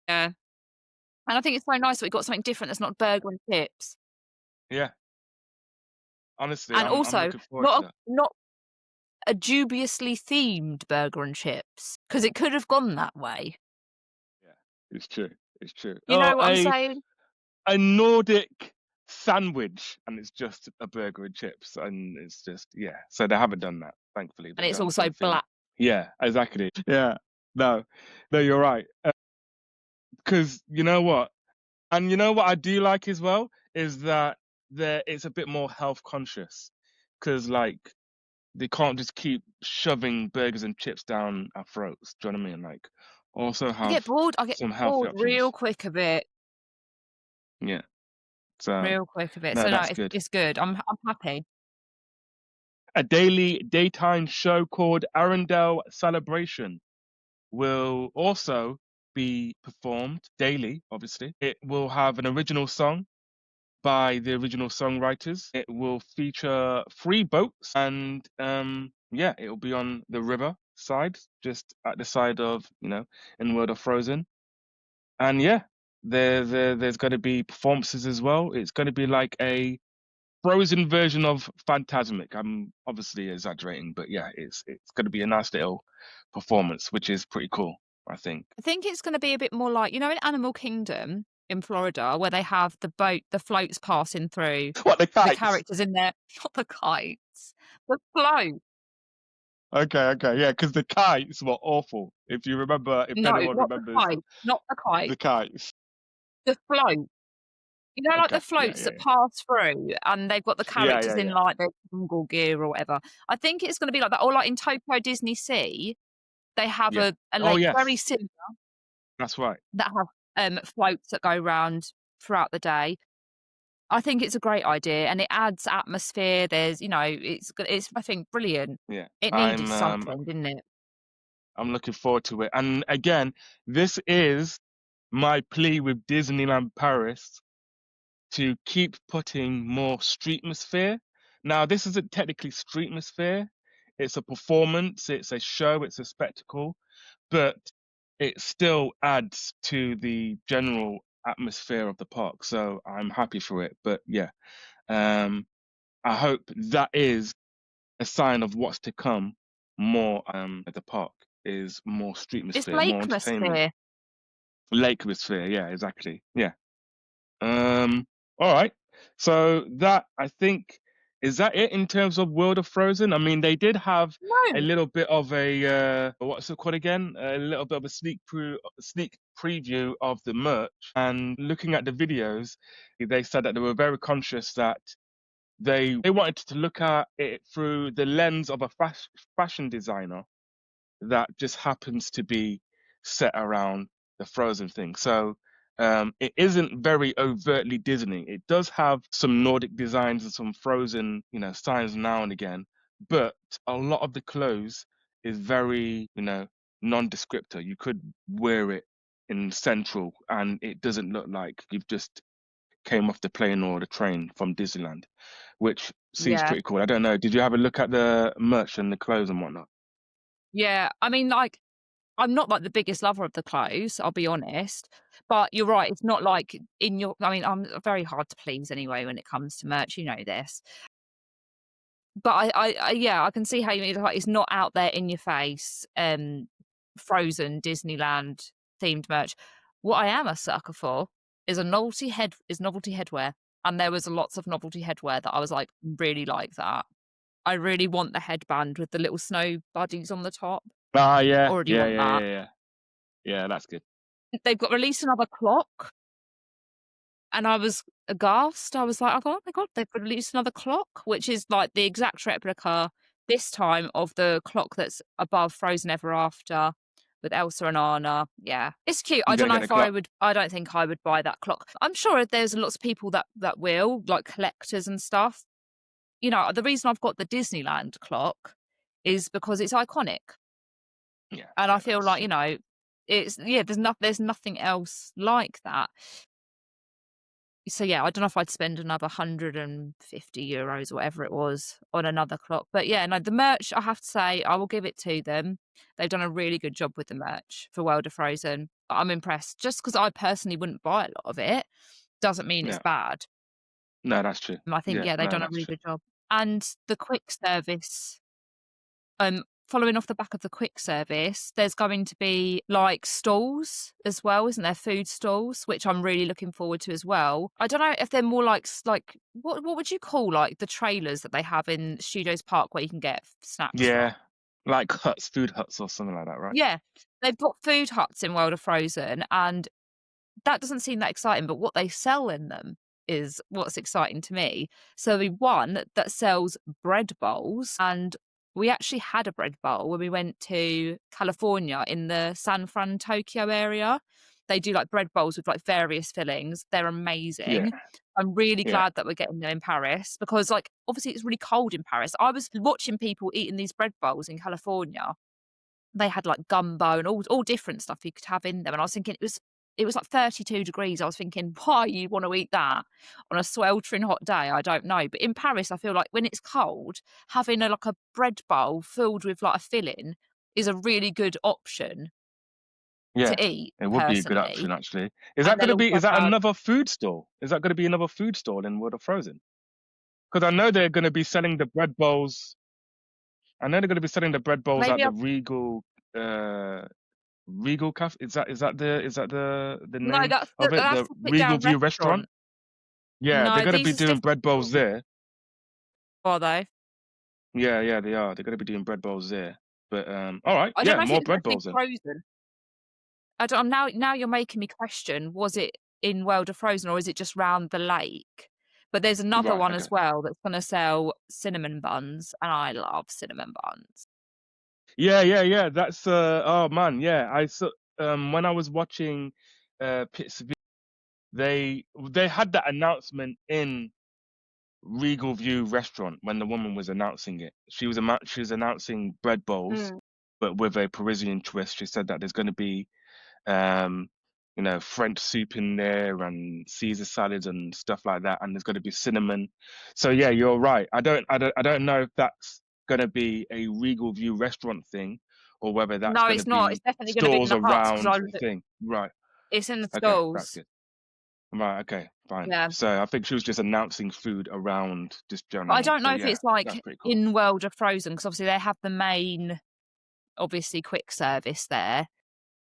S2: Yeah, and I think it's so nice that we got something different that's not burger and chips,
S1: Yeah, honestly,
S2: and
S1: I'm
S2: also
S1: looking forward to that.
S2: not a dubiously themed burger and chips because it could have gone that way.
S1: Yeah, it's true. It's true.
S2: You
S1: Oh,
S2: know what I'm saying?
S1: a Nordic sandwich and it's just a burger and chips and it's just so they haven't done that, thankfully.
S2: And
S1: They've
S2: it's
S1: done
S2: also
S1: something.
S2: black.
S1: Yeah, exactly. Yeah, no, you're right. Because you know what, and you know what I do like as well is that it's a bit more health conscious because like they can't just keep shoving burgers and chips down our throats. Do you know what I mean? Like also
S2: I get
S1: have
S2: bored. I get
S1: some healthy
S2: bored
S1: options.
S2: real quick of it.
S1: Yeah, so
S2: Real quick of it.
S1: no,
S2: So no,
S1: that's good.
S2: it's good. I'm happy.
S1: A daily daytime show called Arendelle Celebration will also be performed daily, obviously. It will have an original song by the original songwriters. It will feature 3 boats and yeah, it will be on the river side, just at the side of, in World of Frozen. And yeah, there's going to be performances as well. It's going to be like a Frozen version of Phantasmic. I'm obviously exaggerating, but yeah, it's going to be a nice little performance, which is pretty cool, I think.
S2: I think it's gonna be a bit more like, in Animal Kingdom in Florida, where they have the floats passing through,
S1: What, the
S2: the
S1: kites?
S2: characters in there not the kites, the float.
S1: Okay, okay, yeah, because the kites were awful. If you remember, if
S2: No,
S1: anyone
S2: not the
S1: remembers
S2: kite, not the kite,
S1: the kites.
S2: the float. Like the
S1: Okay, yeah,
S2: floats
S1: yeah,
S2: that
S1: yeah,
S2: pass through and they've got the
S1: yeah,
S2: characters
S1: yeah,
S2: in,
S1: yeah,
S2: like, their jungle gear or whatever. I think it's gonna be like that, or like in Tokyo Disney Sea, they have
S1: yeah.
S2: a
S1: Oh
S2: lake very
S1: yes,
S2: similar
S1: that's right.
S2: that have, floats that go round throughout the day. I think it's a great idea and it adds atmosphere. There's, it's I think brilliant.
S1: Yeah,
S2: It needed
S1: I'm
S2: something, didn't it?
S1: I'm looking forward to it. And again, this is my plea with Disneyland Paris to keep putting more streetmosphere. Now, this isn't technically streetmosphere. It's a performance, it's a show, it's a spectacle, but it still adds to the general atmosphere of the park. So I'm happy for it. But yeah, um, I hope that is a sign of what's to come more at the park is more
S2: It's
S1: streetmosphere, more entertainment.
S2: Lakemosphere.
S1: Lakemosphere, yeah, exactly. Yeah. Um, all right. So that I think is that it in terms of World of Frozen? I mean, they did have a
S2: No.
S1: little bit of a what's it called again? A little bit of a sneak preview of the merch. And looking at the videos, they said that they were very conscious that they wanted to look at it through the lens of a fashion designer that just happens to be set around the Frozen thing. So it isn't very overtly Disney. It does have some Nordic designs and some Frozen, signs now and again, but a lot of the clothes is very, nondescriptor. You could wear it in Central, and it doesn't look like you've just came off the plane or the train from Disneyland, which seems
S2: Yeah.
S1: pretty cool. I don't know. Did you have a look at the merch and the clothes and whatnot?
S2: Yeah. I mean, like, I'm not like the biggest lover of the clothes, I'll be honest. But you're right, it's not like I mean, I'm very hard to please anyway when it comes to merch, you know this. But yeah, I can see how you mean, like, it's not out there in your face, Frozen, Disneyland themed merch. What I am a sucker for is novelty headwear, and there was lots of novelty headwear that I was like, really like that. I really want the headband with the little snow buddies on the top.
S1: Ah, yeah,
S2: Already
S1: yeah,
S2: want
S1: yeah,
S2: that.
S1: yeah, yeah. Yeah, that's good.
S2: They've got released another clock, and I was aghast. I was like, "Oh my god, they've released another clock," which is like the exact replica this time of the clock that's above Frozen Ever After with Elsa and Anna. Yeah, it's cute.
S1: You're
S2: I don't
S1: gonna
S2: know
S1: get a
S2: if
S1: clock.
S2: I don't think I would buy that clock. I'm sure there's lots of people that will, like collectors and stuff. The reason I've got the Disneyland clock is because it's iconic,
S1: Yeah,
S2: and I
S1: yeah,
S2: feel
S1: that's
S2: like,
S1: true.
S2: it's yeah, there's nothing else like that. So yeah, I don't know if I'd spend another €150 or whatever it was on another clock. But yeah, no, the merch, I have to say, I will give it to them. They've done a really good job with the merch for World of Frozen. I'm impressed. Just because I personally wouldn't buy a lot of it doesn't mean it's
S1: Yeah.
S2: bad.
S1: No, that's true.
S2: I think,
S1: Yeah,
S2: yeah, they've
S1: no,
S2: done a
S1: that's
S2: really
S1: true.
S2: good job. And the quick service, following off the back of the quick service, there's going to be like stalls as well, isn't there? Food stalls, which I'm really looking forward to as well. I don't know if they're more like what would you call like the trailers that they have in Studios Park where you can get snacks from?
S1: Yeah. Like huts, food huts or something like that, right?
S2: Yeah, they've got food huts in World of Frozen, and that doesn't seem that exciting, but what they sell in them is what's exciting to me. So we one that sells bread bowls, and we actually had a bread bowl when we went to California in the San Fran, Tokyo area. They do like bread bowls with like various fillings. They're
S1: Yeah,
S2: amazing. I'm really
S1: yeah.
S2: glad that we're getting them in Paris because like obviously it's really cold in Paris. I was watching people eating these bread bowls in California they had like gumbo and all different stuff you could have in them. And I was thinking it was like 32 degrees. I was thinking, why you want to eat that on a sweltering hot day? I don't know. But in Paris, I feel like when it's cold, having like a bread bowl filled with like a filling is a really good option to
S1: Yeah,
S2: eat
S1: it would be a good
S2: personally.
S1: option actually. Is
S2: And
S1: that
S2: they'll
S1: gonna be?
S2: also
S1: Is that
S2: have
S1: another food stall? Is that gonna be another food stall in World of Frozen? Because I know they're gonna be selling the bread bowls. I know they're gonna be selling the bread bowls at
S2: maybe
S1: the uh, Regal Cafe. Is that the
S2: no,
S1: name of it?
S2: that's
S1: The
S2: the sit
S1: Regal
S2: down
S1: View restaurant.
S2: restaurant.
S1: Yeah, they're
S2: No,
S1: gonna
S2: these
S1: be
S2: are
S1: doing
S2: different
S1: bread bowls
S2: stores.
S1: there.
S2: Are they?
S1: Yeah, yeah, they are. They're gonna be doing bread bowls there. But all right,
S2: I don't
S1: yeah,
S2: know if
S1: more
S2: it's
S1: bread
S2: definitely
S1: bowls then.
S2: frozen. I don't now you're making me question, was it in World of Frozen or is it just round the lake? But there's another
S1: Right,
S2: one
S1: okay.
S2: as well that's gonna sell cinnamon buns, and I love cinnamon buns.
S1: Yeah, yeah, yeah. That's oh man, yeah. I saw when I was watching Pits they had that announcement in Regal View restaurant when the woman was announcing it. She was announcing bread bowls,
S2: Mm.
S1: but with a Parisian twist. She said that there's going to be um, French soup in there and Caesar salads and stuff like that, and there's going to be cinnamon. So yeah, you're right. I don't know if that's going to be a Regal View restaurant thing, or whether that's
S2: No,
S1: going to
S2: it's not. It's
S1: be
S2: definitely gonna be in
S1: stores
S2: the huts because
S1: around
S2: I
S1: the
S2: looked.
S1: thing. Right.
S2: It's in the
S1: Okay, that's
S2: schools.
S1: good. Right, okay, fine.
S2: Yeah.
S1: So I think she was just announcing food around just
S2: But I
S1: general.
S2: don't
S1: So
S2: know if
S1: yeah,
S2: it's
S1: that's
S2: like
S1: pretty cool.
S2: in World of Frozen because obviously they have the main, obviously, quick service there.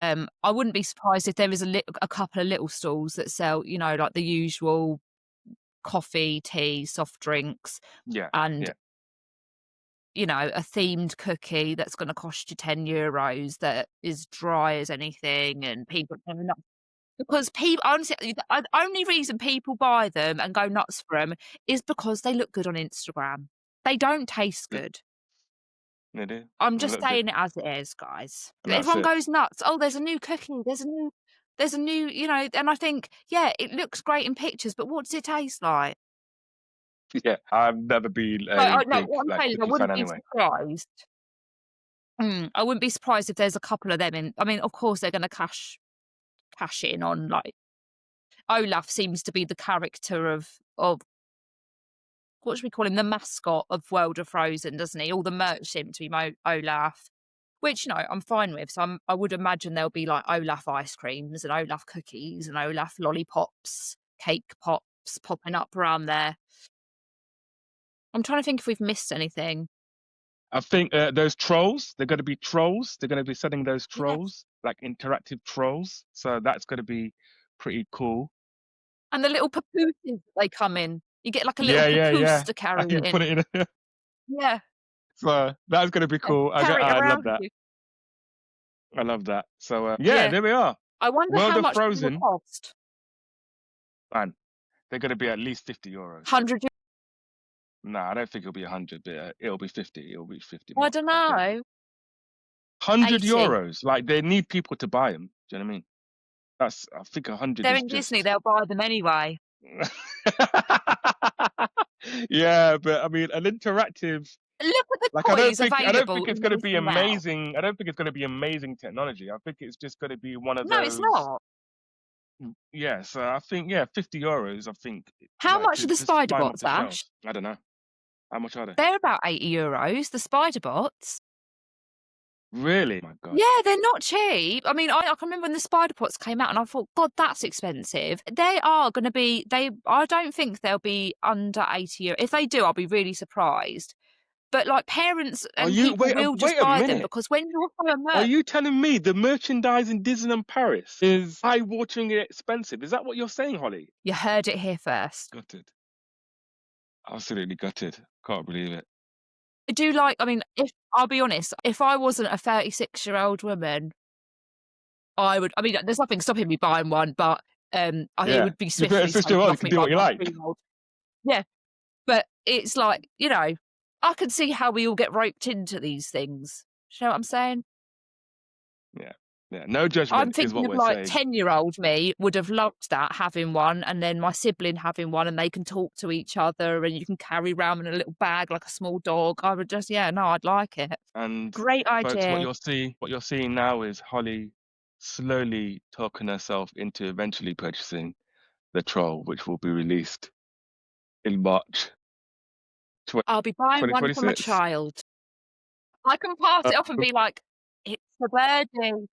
S2: I wouldn't be surprised if there is a couple of little stalls that sell, like the usual coffee, tea, soft drinks,
S1: Yeah,
S2: and
S1: yeah,
S2: a themed cookie that's gonna cost you €10 that is dry as anything, and people are not because people honestly, the only reason people buy them and go nuts for them is because they look good on Instagram. They don't taste
S1: yeah,
S2: good.
S1: they do.
S2: I'm
S1: They
S2: just
S1: look good,
S2: saying it as it is, guys.
S1: and that's
S2: Everyone
S1: it.
S2: goes nuts. "Oh, there's a new cookie. There's a new," and I think, yeah, it looks great in pictures, but what does it taste like?
S1: Yeah, I've never been
S2: Like,
S1: a
S2: no,
S1: big
S2: what I'm
S1: like
S2: saying is I
S1: cookie fan
S2: wouldn't be
S1: anyway.
S2: surprised. I wouldn't be surprised if there's a couple of them in. I mean, of course, they're gonna cash in on, like, Olaf seems to be the character of what should we call him? The mascot of World of Frozen, doesn't he? All the merch seem to be Olaf, which, I'm fine with. So I would imagine there'll be like Olaf ice creams and Olaf cookies and Olaf lollipops, cake pops popping up around there. I'm trying to think if we've missed anything.
S1: I think those trolls, they're going to be trolls. They're going to be selling those
S2: Yes.
S1: trolls, like interactive trolls. So that's going to be pretty cool.
S2: And the little papooses that they come in. You get like a little
S1: Yeah, yeah,
S2: papoose
S1: yeah.
S2: to carry
S1: You
S2: it
S1: put
S2: in.
S1: it in.
S2: Yeah,
S1: So that's going to be
S2: yeah.
S1: cool.
S2: Carry it
S1: I love
S2: around with
S1: that.
S2: you.
S1: I love that. So yeah,
S2: Yeah.
S1: there we are.
S2: I wonder
S1: World
S2: how
S1: of
S2: much they will
S1: Frozen,
S2: cost.
S1: man. They're going to be at least €50.
S2: 100.
S1: No, I don't think it'll be 100, but it'll be 50. It'll be 50
S2: I
S1: mark,
S2: don't
S1: I think.
S2: know.
S1: 100
S2: 80.
S1: euros. Like they need people to buy them. Do you know what I mean? I think 100
S2: They're
S1: is
S2: in Disney,
S1: just.
S2: they'll buy them anyway.
S1: Yeah, but I mean, an interactive.
S2: Look at the
S1: Like
S2: toys
S1: I don't
S2: available
S1: think it's
S2: in
S1: going to be
S2: Disney now.
S1: amazing. I don't think it's going to be amazing technology. I think it's just going to be one of
S2: No, it's
S1: those.
S2: not.
S1: Yeah, so I think yeah, €50. I think
S2: How
S1: like
S2: much are
S1: to
S2: the
S1: just
S2: spider
S1: buy them off
S2: bots,
S1: the
S2: Ash?
S1: shelves. I don't know how much are they.
S2: They're about €80, the spider bots.
S1: Really? My God.
S2: Yeah, they're not cheap. I mean, I can remember when the spider pots came out and I thought, God, that's expensive. They are gonna be I don't think they'll be under €80. If they do, I'll be really surprised. But, like, parents
S1: Are
S2: and
S1: you
S2: people will just
S1: wait a
S2: buy them
S1: minute?
S2: because when you're so
S1: Are
S2: immersed.
S1: you telling me the merchandise in Disneyland Paris is eye-wateringly expensive? Is that what you're saying, Holly?
S2: You heard it here first.
S1: Gutted. Absolutely gutted. Can't believe it.
S2: I mean, if I'll be honest, if I wasn't a 36-year-old woman, I mean, there's nothing stopping me buying one, but, I think it
S1: Yeah.
S2: would be
S1: You're British
S2: swiftly
S1: sister,
S2: taken
S1: well, you
S2: off
S1: can
S2: me
S1: do
S2: by
S1: what you
S2: my
S1: like.
S2: 3-year-old. Yeah, but it's like, I can see how we all get roped into these things. Do you know what I'm saying?
S1: Yeah. Yeah, no
S2: I'm
S1: judgment is
S2: thinking
S1: what
S2: of
S1: we're
S2: like
S1: saying.
S2: 10-year-old me would have loved that, having one, and then my sibling having one, and they can talk to each other, and you can carry around in a little bag like a small dog. I would just, yeah, no, I'd like it.
S1: And
S2: Great
S1: folks,
S2: idea.
S1: what you're seeing now is Holly slowly talking herself into eventually purchasing the Troll, which will be released in March
S2: I'll be buying one for my
S1: 2026.
S2: child. I can pass it off and be like, "It's for Birdie.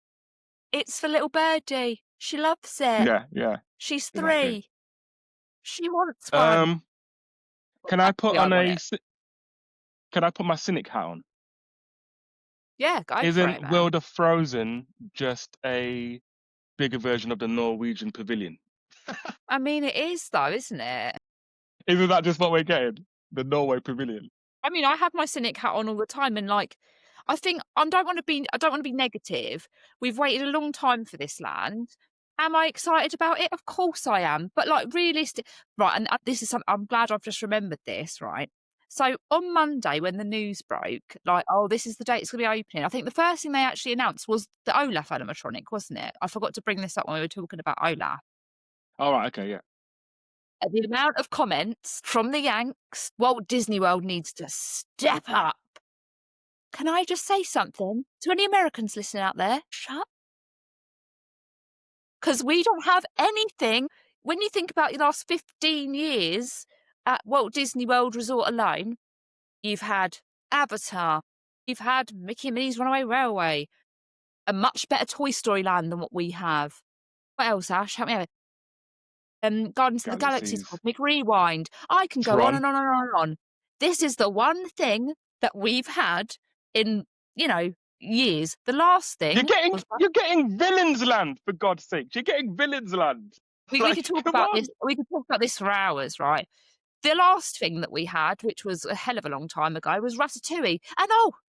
S2: It's for little Birdie. She loves it.
S1: Yeah, yeah,
S2: She's
S1: exactly.
S2: 3. She wants one."
S1: Um, can I put
S2: I
S1: on
S2: want it.
S1: can I put my cynic hat on?
S2: Yeah, go for it,
S1: Isn't
S2: man.
S1: World of Frozen just a bigger version of the Norwegian pavilion?
S2: I mean, it is though, isn't it?
S1: Isn't that just what we're getting? The Norway pavilion.
S2: I mean, I have my cynic hat on all the time, and like, I think I don't want to be. I don't want to be negative. We've waited a long time for this land. Am I excited about it? Of course I am. But like, realistic, right? And this is something I'm glad I've just remembered this. Right. So on Monday, when the news broke, like, oh, this is the date it's going to be opening. I think the first thing they actually announced was the Olaf animatronic, wasn't it? I forgot to bring this up when we were talking about Olaf.
S1: All right, okay, yeah.
S2: The amount of comments from the Yanks, Walt Disney World needs to step up. Can I just say something to any Americans listening out there? Shut. Because we don't have anything. When you think about the last 15 years at Walt Disney World Resort alone, you've had Avatar, you've had Mickey and Minnie's Runaway Railway, a much better Toy Story land than what we have. What else, Ash? Help me out. Guardians of the Galaxy's
S1: Galaxies.
S2: Cosmic Rewind. I can go on
S1: Tron.
S2: and on and on and on. This is the one thing that we've had in, years. The last thing was
S1: You're getting Villains Land, for God's sake. You're getting Villains Land.
S2: we
S1: Like,
S2: could talk
S1: come
S2: about this.
S1: on.
S2: We could talk about this for hours, right? The last thing that we had, which was a hell of a long time ago, was Ratatouille. And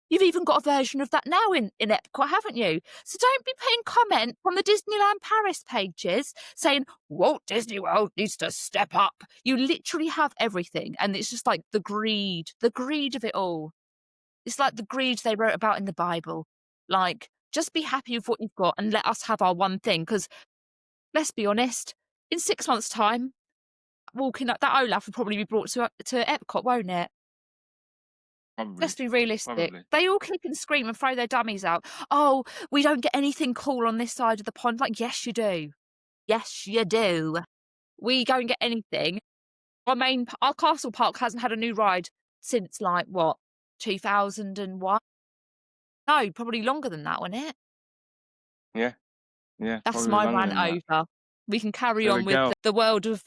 S2: you've even got a version of that now in Epcot, haven't you? So don't be putting comments on the Disneyland Paris pages saying Walt Disney World needs to step up. You literally have everything. And it's just like the greed of it all. It's like the greed they wrote about in the Bible. Like, just be happy with what you've got and let us have our one thing. Because let's be honest, in 6 months' time, walking up that Olaf will probably be brought to Epcot, won't it?
S1: Probably.
S2: Let's be realistic.
S1: Probably.
S2: They all kick and scream and throw their dummies out. Oh, we don't get anything cool on this side of the pond. Like, yes, you do. Yes, you do. We don't get anything. Our Castle Park hasn't had a new ride since, like, what, 2001? No, probably longer than that, wasn't it?
S1: Yeah. Yeah.
S2: That's
S1: Probably
S2: my
S1: longer
S2: rant
S1: than that.
S2: over. We can carry
S1: There
S2: on
S1: we
S2: with
S1: go.
S2: the world of.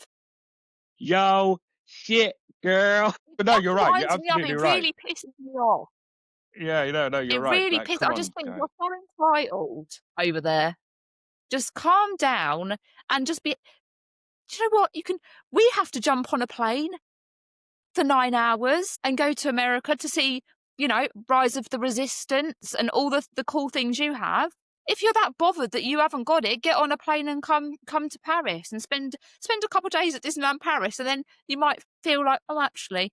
S1: Yo, shit, girl. But no, you're right. You're
S2: Winds me up.
S1: absolutely
S2: It
S1: right.
S2: really pisses me off.
S1: Yeah, no, you're
S2: It
S1: right.
S2: really
S1: Like,
S2: pisses.
S1: come
S2: I
S1: on,
S2: just think
S1: guys.
S2: you're so entitled over there. Just calm down and just be. Do you know what? We have to jump on a plane for 9 hours and go to America to see, Rise of the Resistance and all the cool things you have. If you're that bothered that you haven't got it, get on a plane and come to Paris and spend a couple of days at Disneyland Paris, and then you might feel like, oh, actually,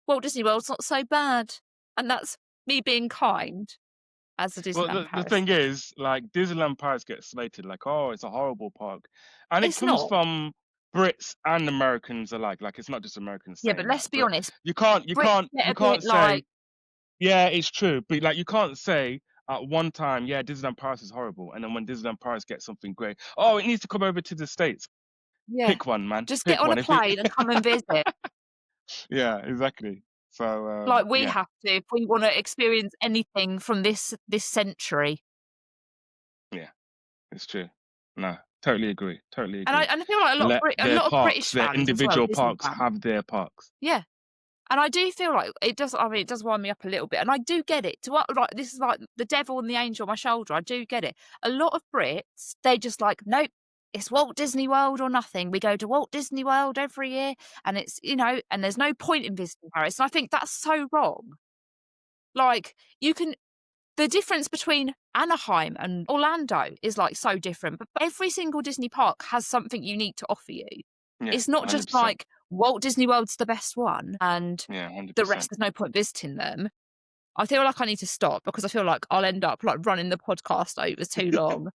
S2: Walt Disney World's not so bad. And that's me being kind as a
S1: Well,
S2: Disneyland
S1: the
S2: Paris.
S1: thing is, like, Disneyland Paris gets slated like, oh, it's a horrible park. And it
S2: It's
S1: comes
S2: not.
S1: from Brits and Americans alike. Like, it's not just Americans
S2: Yeah,
S1: saying
S2: but
S1: that.
S2: let's be
S1: But
S2: honest.
S1: you can't
S2: Brits get a bit
S1: say,
S2: like,
S1: yeah, it's true. But like, you can't say at one time, yeah, Disneyland Paris is horrible, and then when Disneyland Paris gets something great, oh, it needs to come over to the States.
S2: yeah,
S1: Pick one, man.
S2: just get
S1: Pick
S2: on a
S1: one. If it,
S2: plane and come and visit.
S1: yeah, exactly. So,
S2: Like we
S1: yeah,
S2: have to if we want to experience anything from this century.
S1: yeah, it's true. No, totally agree. Totally
S2: And
S1: agree.
S2: I feel like
S1: Let
S2: a
S1: their
S2: lot of British
S1: parks, their
S2: fans as well,
S1: individual
S2: Disney
S1: parks,
S2: fans.
S1: have their parks.
S2: Yeah. And I do feel like it does. I mean, it does wind me up a little bit, and I do get it. Like this is like the devil and the angel on my shoulder. I do get it. A lot of Brits, they just like, nope, it's Walt Disney World or nothing. We go to Walt Disney World every year, and it's and there's no point in visiting Paris. And I think that's so wrong. Like the difference between Anaheim and Orlando is like so different, but every single Disney park has something unique to offer you.
S1: Yeah,
S2: It's not just
S1: 100%.
S2: like Walt Disney World's the best one and
S1: Yeah,
S2: the
S1: 100%.
S2: rest there's no point visiting them. I feel like I need to stop because I feel like I'll end up like running the podcast over too long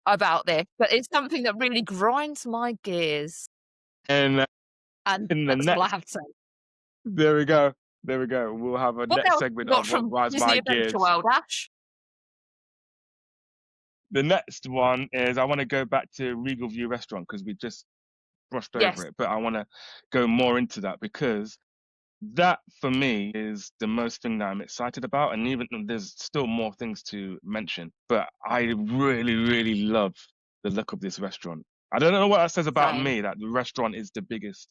S2: about this. But it's something that really grinds my gears,
S1: And
S2: and
S1: in the
S2: that's all I
S1: next,
S2: have to say.
S1: there we go. There we go. We'll have a
S2: What
S1: next
S2: else
S1: segment
S2: you got
S1: of what
S2: from
S1: rides
S2: Disney
S1: my
S2: Adventure
S1: gears.
S2: World, Ash?
S1: The next one is I want to go back to Regal View Restaurant because we just brushed over
S2: Yes,
S1: it, but I want to go more into that because that for me is the most thing that I'm excited about. And even though there's still more things to mention, but I really, really love the look of this restaurant. I don't know what that says about
S2: same.
S1: me that the restaurant is the biggest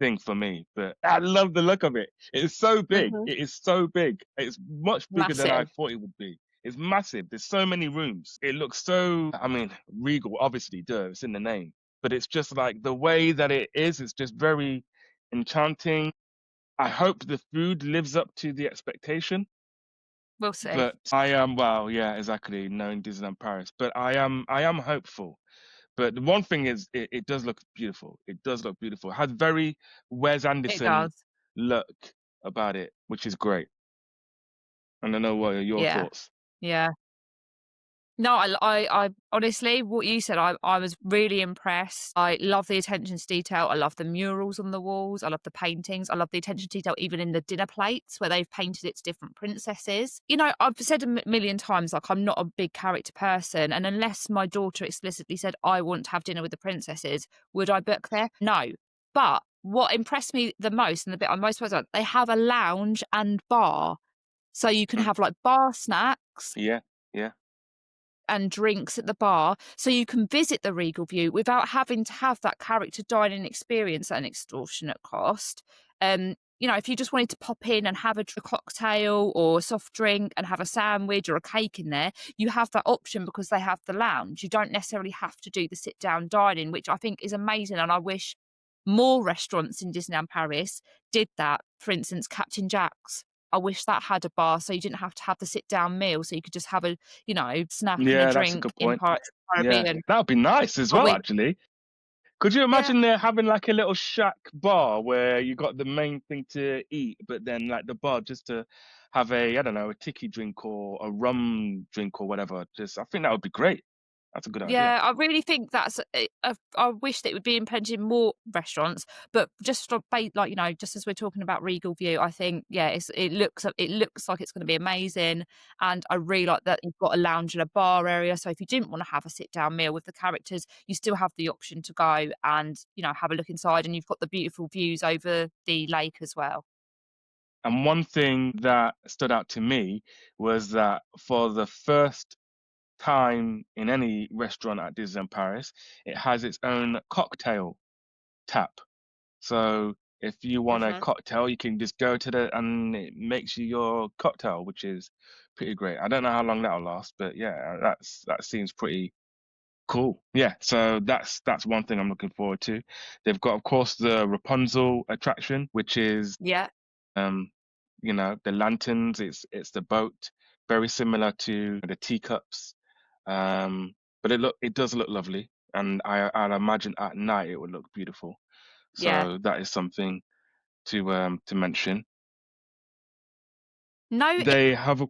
S1: thing for me, but I love the look of it. It's so big.
S2: Mhm.
S1: It is so big. It's much bigger than I
S2: Massive.
S1: thought it would be. It's massive. There's so many rooms. It looks so, I mean, regal, obviously, duh, it's in the name. But it's just like the way that it is, it's just very enchanting. I hope the food lives up to the expectation.
S2: We'll see.
S1: But I am, well, yeah, exactly, knowing Disneyland Paris. But I am hopeful. But the one thing is, it does look beautiful. It does look beautiful. It has very Wes
S2: It
S1: Anderson
S2: does.
S1: look about it, which is great. And I know what are your
S2: Yeah.
S1: thoughts.
S2: Yeah. No, I honestly, what you said, I was really impressed. I love the attention to detail. I love the murals on the walls. I love the paintings. I love the attention to detail even in the dinner plates where they've painted its different princesses. You know, I've said a million times, like, I'm not a big character person. And unless my daughter explicitly said, I want to have dinner with the princesses, would I book there? No. But what impressed me the most and the bit I'm most surprised about, they have a lounge and bar. So you can
S1: Mm,
S2: have like bar snacks
S1: yeah, yeah,
S2: and drinks at the bar, so you can visit the Regal View without having to have that character dining experience at an extortionate cost. You know, if you just wanted to pop in and have a cocktail or a soft drink and have a sandwich or a cake in there, you have that option because they have the lounge. You don't necessarily have to do the sit down dining, which I think is amazing. And I wish more restaurants in Disneyland Paris did that. For instance, Captain Jack's. I wish that had a bar so you didn't have to have the sit down meal. So you could just have a, you know, snack and a
S1: yeah. That's a
S2: drink
S1: good
S2: in
S1: point.
S2: Pirates of the
S1: Yeah,
S2: Caribbean.
S1: that would be nice as
S2: I
S1: well.
S2: wish,
S1: Actually, could you
S2: yeah,
S1: imagine there having like a little shack bar where you got the main thing to eat, but then like the bar just to have a, I don't know, a tiki drink or a rum drink or whatever. Just, I think that would be great. That's a good idea.
S2: yeah, I really think that's. I wish that it would be implemented in more restaurants, but just for like, you know, just as we're talking about Regal View, I think yeah, it looks like it's going to be amazing, and I really like that you've got a lounge and a bar area. So if you didn't want to have a sit down meal with the characters, you still have the option to go and, you know, have a look inside, and you've got the beautiful views over the lake as well.
S1: And one thing that stood out to me was that for the first time in any restaurant at Disneyland Paris, it has its own cocktail tap. So if you want a
S2: Hmm.
S1: cocktail, you can just go to the and it makes you your cocktail, which is pretty great. I don't know how long that'll last, but yeah, that seems pretty cool. Yeah, so that's one thing I'm looking forward to. They've got, of course, the Rapunzel attraction, which is
S2: Yeah,
S1: um, the lanterns. It's the boat, very similar to the teacups. But it does look lovely, and I'd imagine at night it would look beautiful.
S2: yeah.
S1: So that is something to mention.
S2: No,
S1: They have a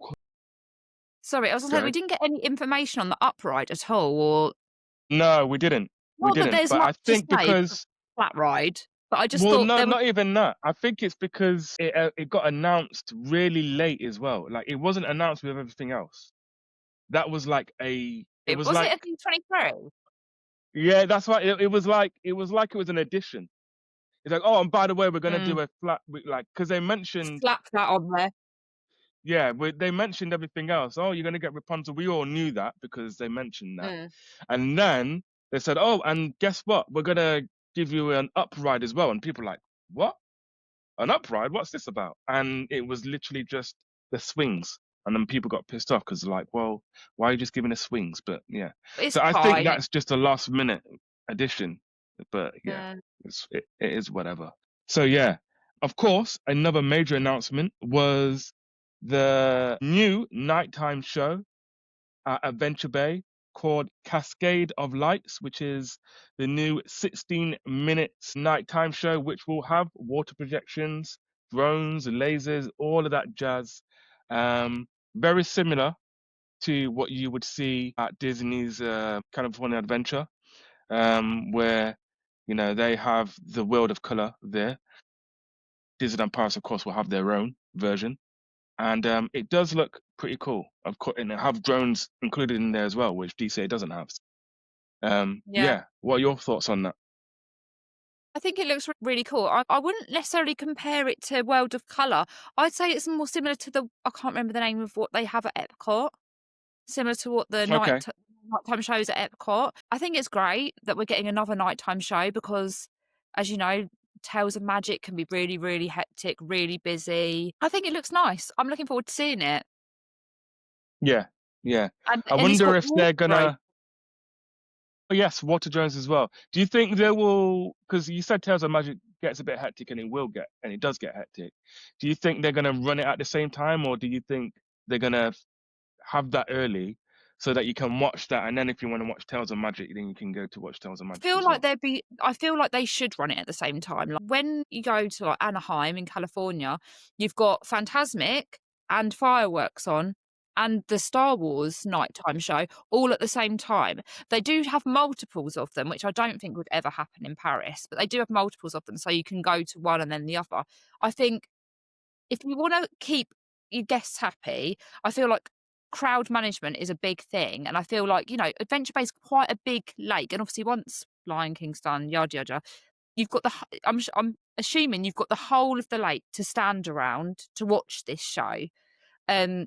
S2: sorry, I was going to say we
S1: go.
S2: didn't get any information on the upright at all, or
S1: No, we didn't. We
S2: not that
S1: didn't.
S2: there's
S1: But
S2: much
S1: I
S2: to
S1: think
S2: say for
S1: because
S2: flat ride, but I just
S1: well,
S2: thought
S1: no,
S2: there was.
S1: not even that. I think it's because it got announced really late as well. Like it wasn't announced with everything else. That was like it
S2: It
S1: was
S2: was it
S1: like
S2: a D23?
S1: yeah, that's why it was like it was an addition. It's like, oh, and by the way, we're gonna
S2: Mm,
S1: do a flat like because they mentioned
S2: slap that on there.
S1: yeah, they mentioned everything else. Oh, you're gonna get Rapunzel. We all knew that because they mentioned that.
S2: Mm.
S1: And then they said, oh, and guess what? We're gonna give you an up ride as well. And people were like, what? An up ride? What's this about? And it was literally just the swings. And then people got pissed off because like, well, why are you just giving us swings? But yeah.
S2: It's
S1: So I think
S2: fine.
S1: that's just a last minute addition. But yeah,
S2: Mm,
S1: it is whatever. So yeah, of course, another major announcement was the new nighttime show at Adventure Bay called Cascade of Lights, which is the new 16 minutes nighttime show, which will have water projections, drones, lasers, all of that jazz. Very similar to what you would see at Disney's California Adventure, where they have the world of color there. Disneyland Paris, of course, will have their own version, and it does look pretty cool. Of course, and they have drones included in there as well, which DCA doesn't have.
S2: Yeah.
S1: Yeah, what are your thoughts on that?
S2: I think it looks really cool. I wouldn't necessarily compare it to World of Colour. I'd say it's more similar to I can't remember the name of what they have at Epcot, similar to what the
S1: Okay,
S2: nighttime shows at Epcot. I think it's great that we're getting another nighttime show because, as you know, Tales of Magic can be really, really hectic, really busy. I think it looks nice. I'm looking forward to seeing it.
S1: yeah, yeah. I
S2: And it's
S1: wonder
S2: got
S1: if
S2: water
S1: they're
S2: drones.
S1: gonna. Oh, yes, water drones as well. Do you think they will? Because you said Tales of Magic gets a bit hectic, and it does get hectic. Do you think they're gonna run it at the same time, or do you think they're gonna have that early so that you can watch that, and then if you want to watch Tales of Magic, then you can go to watch Tales of Magic as well?
S2: I feel like they should run it at the same time. Like when you go to like Anaheim in California, you've got Fantasmic and fireworks on and the Star Wars nighttime show all at the same time. They do have multiples of them, which I don't think would ever happen in Paris, but they do have multiples of them, so you can go to one and then the other. I think if you want to keep your guests happy, I feel like crowd management is a big thing. And I feel like, Adventure Bay's quite a big lake. And obviously, once Lion King's done, yada, yada, you've got I'm assuming you've got the whole of the lake to stand around to watch this show. Um,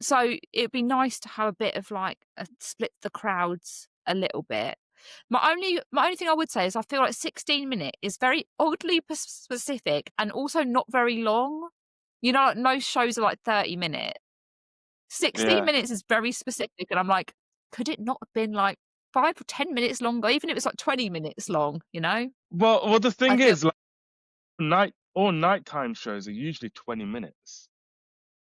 S2: so it'd be nice to have a bit of like a split the crowds a little bit. My only thing I would say is I feel like 16 minute is very oddly specific and also not very long. Like most shows are like 30 minutes. 16
S1: Yeah.
S2: minutes is very specific, and I'm like, could it not have been like 5 or 10 minutes longer, even if it's like 20 minutes long, you know?
S1: Well, the
S2: I
S1: thing
S2: feel
S1: is, like, nighttime shows are usually 20 minutes.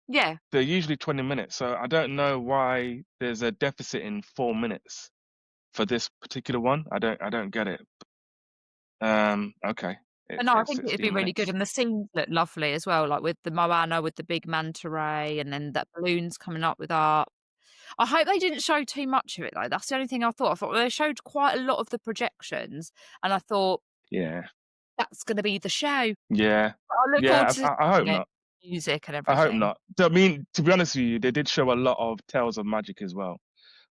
S2: Yeah.
S1: They're usually 20 minutes, so I don't know why there's a deficit in 4 minutes for this particular one. I don't get it. Okay.
S2: But
S1: It's
S2: no, I
S1: it's
S2: think it'd be
S1: 16
S2: really good,
S1: minutes.
S2: and the scenes look lovely as well, like with the Moana with the big manta ray, and then that balloons coming up with art. I hope they didn't show too much of it though. That's the only thing I thought. I thought, well, they showed quite a lot of the projections, and I thought
S1: Yeah.
S2: that's gonna be the show.
S1: Yeah.
S2: I look forward
S1: Yeah,
S2: to
S1: I hope
S2: seeing it,
S1: not.
S2: music and
S1: I hope
S2: everything.
S1: not. I mean, to be honest with you, they did show a lot of Tales of Magic as well.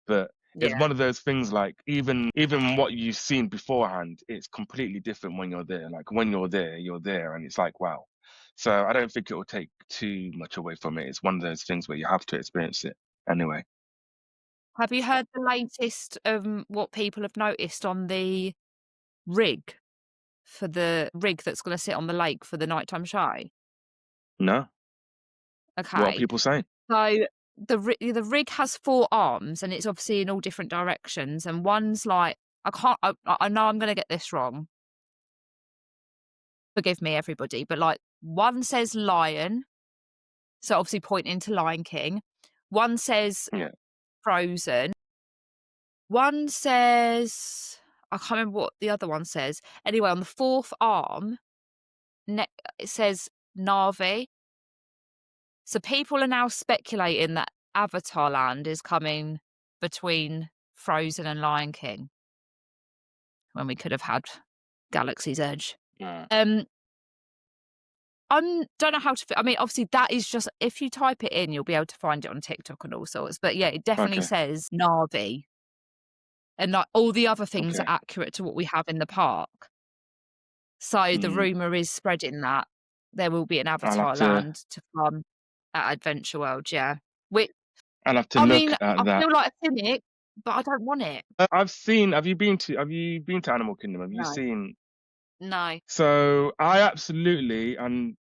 S1: But it's
S2: Yeah.
S1: one of those things, like even what you've seen beforehand, it's completely different when you're there. Like when you're there, and it's like, wow. So I don't think it will take too much away from it. It's one of those things where you have to experience it anyway.
S2: Have you heard the latest, what people have noticed on the rig the rig that's gonna sit on the lake for the nighttime show?
S1: No? What are
S2: Okay.
S1: people saying?
S2: So the rig has 4 arms, and it's obviously in all different directions, and one's like I know I'm gonna get this wrong. Forgive me, everybody, but, like, one says lion, so obviously pointing to Lion King. One says
S1: Yeah.
S2: Frozen. One says I can't remember what the other one says. Anyway, on the 4th arm, ne it says Na'vi. So people are now speculating that Avatar Land is coming between Frozen and Lion King, when we could have had Galaxy's Edge.
S1: Yeah.
S2: Don't know how to I mean, obviously, that is just if you type it in, you'll be able to find it on TikTok and all sorts, but yeah, it definitely
S1: Okay.
S2: says Na'vi, and, like, all the other things are
S1: Okay.
S2: accurate to what we have in the park. So the
S1: Mm.
S2: rumor is spreading that there will be an
S1: I'll have
S2: Avatar
S1: to
S2: Land to come at Adventure World, yeah. Which
S1: I'll have to
S2: I
S1: look
S2: mean,
S1: at
S2: I
S1: that.
S2: feel like a cynic, but I don't want it.
S1: I've seen. Have you been to Animal Kingdom? Have you
S2: No.
S1: seen?
S2: No.
S1: So I absolutely, and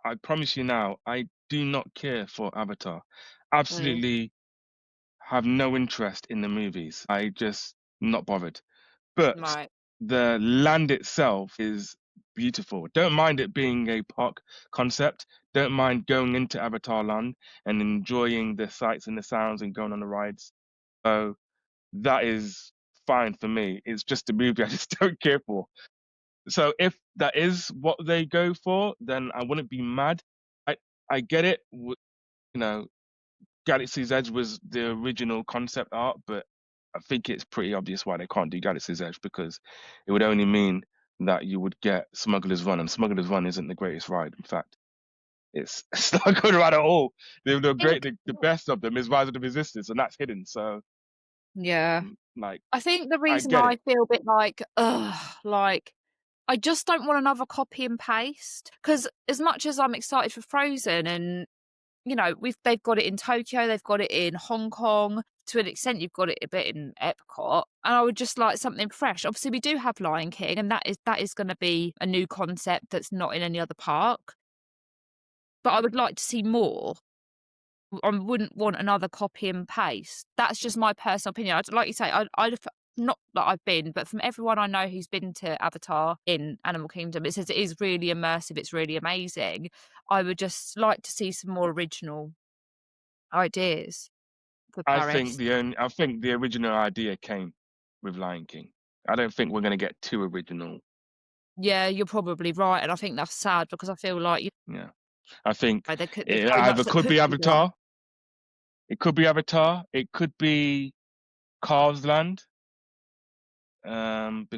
S1: I promise you now, I do not care for Avatar.
S2: Mm,
S1: Absolutely have no interest in the movies. I just not bothered. But
S2: right.
S1: the land itself is beautiful. Don't mind it being a park concept. Don't mind going into Avatar Land and enjoying the sights and the sounds and going on the rides. So that is fine for me. It's just a movie I just don't care for. So if that is what they go for, then I wouldn't be mad. I get it. You know, Galaxy's Edge was the original concept art, but I think it's pretty obvious why they can't do Galaxy's Edge, because it would only mean that you would get Smuggler's Run, and Smuggler's Run isn't the greatest ride. In fact, it's not a good ride at all.
S2: I think,
S1: The best of them is Rise of the Resistance, and that's hidden. So
S2: yeah.
S1: like
S2: I think the
S1: I
S2: reason
S1: get
S2: I
S1: it.
S2: feel a bit like, ugh, like I just don't want another copy and paste. Because as much as I'm excited for Frozen and, they've got it in Tokyo, they've got it in Hong Kong, to an extent you've got it a bit in Epcot, and I would just like something fresh. Obviously, we do have Lion King, and that is gonna be a new concept that's not in any other park, but I would like to see more. I wouldn't want another copy and paste. That's just my personal opinion. Like you say, I'd have not that I've been, but from everyone I know who's been to Avatar in Animal Kingdom, it says it is really immersive, it's really amazing. I would just like to see some more original ideas for Paris.
S1: I think the original idea came with Lion King. I don't think we're gonna get too original.
S2: Yeah, you're probably right, and I think that's sad because I feel like,
S1: Yeah, I think
S2: there's
S1: it
S2: so much
S1: either
S2: that
S1: could
S2: could
S1: be
S2: be done.
S1: Avatar, it could be Avatar, it could be Cars Land,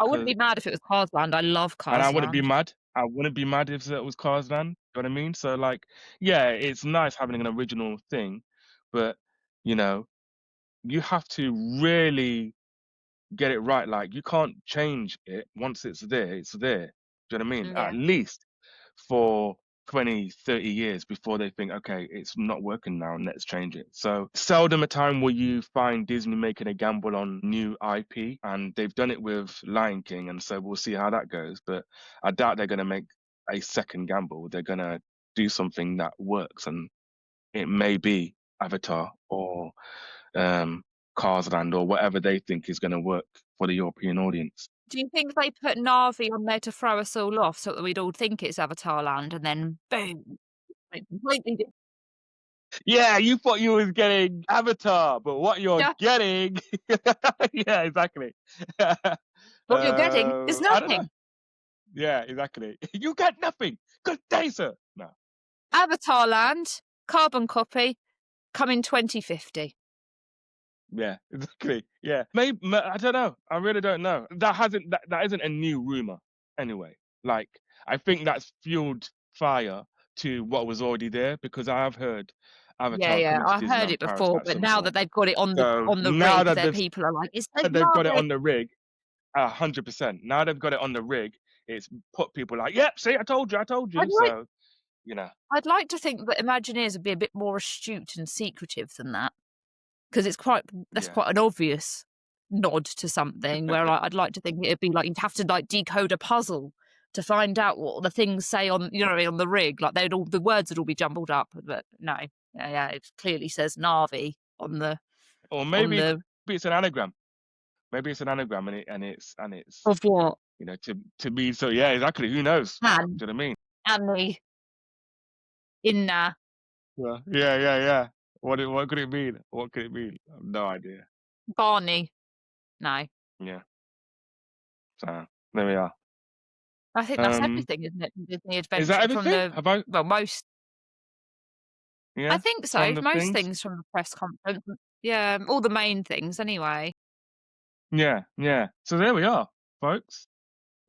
S2: I wouldn't
S1: because
S2: be mad if it was Cars Land. I love
S1: and I
S2: Cars
S1: wouldn't be
S2: Land.
S1: mad. I wouldn't be mad if it was Cars Land. You know what I mean? So like, yeah, it's nice having an original thing, but you know, you have to really get it right. Like, you can't change it once it's there. It's there. Do you know what I mean? At
S2: Yeah.
S1: least for 20, 30 years before they think, okay, it's not working now and let's change it. So seldom a time will you find Disney making a gamble on new IP, and they've done it with Lion King, and so we'll see how that goes. But I doubt they're going to make a second gamble. They're going to do something that works, and it may be Avatar or um, Cars Land or whatever they think is going to work for the European audience.
S2: Do you think they put Na'vi on there to throw us all off so that we'd all think it's Avatar Land and then boom, like completely
S1: Yeah, you thought you was getting Avatar, but what you're
S2: yeah,
S1: getting, yeah, exactly.
S2: what you're getting is
S1: I don't know.
S2: nothing.
S1: Yeah, exactly. You get nothing. Good day, sir. No.
S2: Avatar Land, carbon copy, coming 2050.
S1: Yeah, exactly. Yeah, maybe I don't know. I really don't know. That isn't a new rumor anyway. Like, I think that's fueled fire to what was already there, because I have heard
S2: Yeah,
S1: Avatar
S2: yeah,
S1: coming to
S2: I heard
S1: Disneyland
S2: it
S1: Paris
S2: before,
S1: at
S2: but
S1: some
S2: now
S1: point.
S2: that they've got it
S1: So
S2: on the
S1: now
S2: rig,
S1: that
S2: there people are like, "It says
S1: they've got it
S2: Na'vi."
S1: on the rig, 100%. Now they've got it on the rig. It's put people like, yep, see, I told you, I told
S2: I'd
S1: you.
S2: like
S1: So you know,
S2: I'd like to think that Imagineers would be a bit more astute and secretive than that. 'Cause that's
S1: yeah.
S2: quite an obvious nod to something where, like, I'd like to think it'd be like you'd have to, like, decode a puzzle to find out what the things say on you know what I mean, on the rig, like, the words would all be jumbled up, but no. Yeah, yeah, it clearly says Na'vi
S1: Or
S2: on
S1: maybe
S2: the
S1: it's an anagram. Maybe it's an anagram, and it's
S2: of what?
S1: to be so. Yeah, exactly. Who knows?
S2: An,
S1: Do you know what I mean?
S2: Annie, Inna,
S1: Yeah, yeah, yeah, yeah. What could it mean? What could it mean? I have no idea.
S2: Barney. No.
S1: Yeah. So there we are.
S2: I think that's
S1: Um,
S2: everything, isn't it, from Disney
S1: is that
S2: Adventure from
S1: everything?
S2: the
S1: Have I?
S2: well, most I
S1: Yeah,
S2: think
S1: from
S2: so,
S1: the
S2: most
S1: things.
S2: things from the press conference. Yeah, all the main things anyway.
S1: Yeah, yeah. So there we are, folks.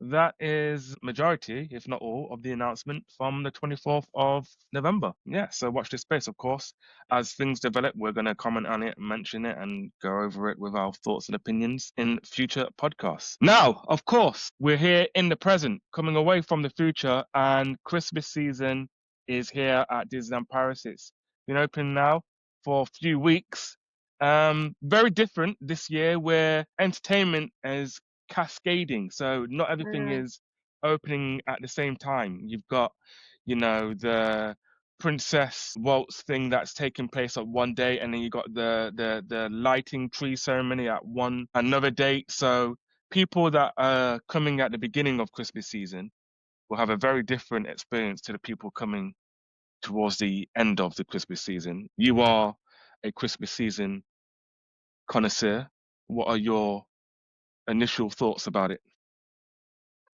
S1: That is majority, if not all, of the announcement from the 24th of November. Yeah, so watch this space, of course. As things develop, we're going to comment on it, mention it, and go over it with our thoughts and opinions in future podcasts. Now, of course, we're here in the present, coming away from the future, and Christmas season is here at Disneyland Paris. It's been open now for a few weeks. Very different this year, where entertainment is cascading. So not everything
S2: Mm.
S1: is opening at the same time. You've got, the Princess Waltz thing that's taking place on one day, and then you got the lighting tree ceremony at one another date. So people that are coming at the beginning of Christmas season will have a very different experience to the people coming towards the end of the Christmas season. You are a Christmas season connoisseur. What are your initial thoughts about it?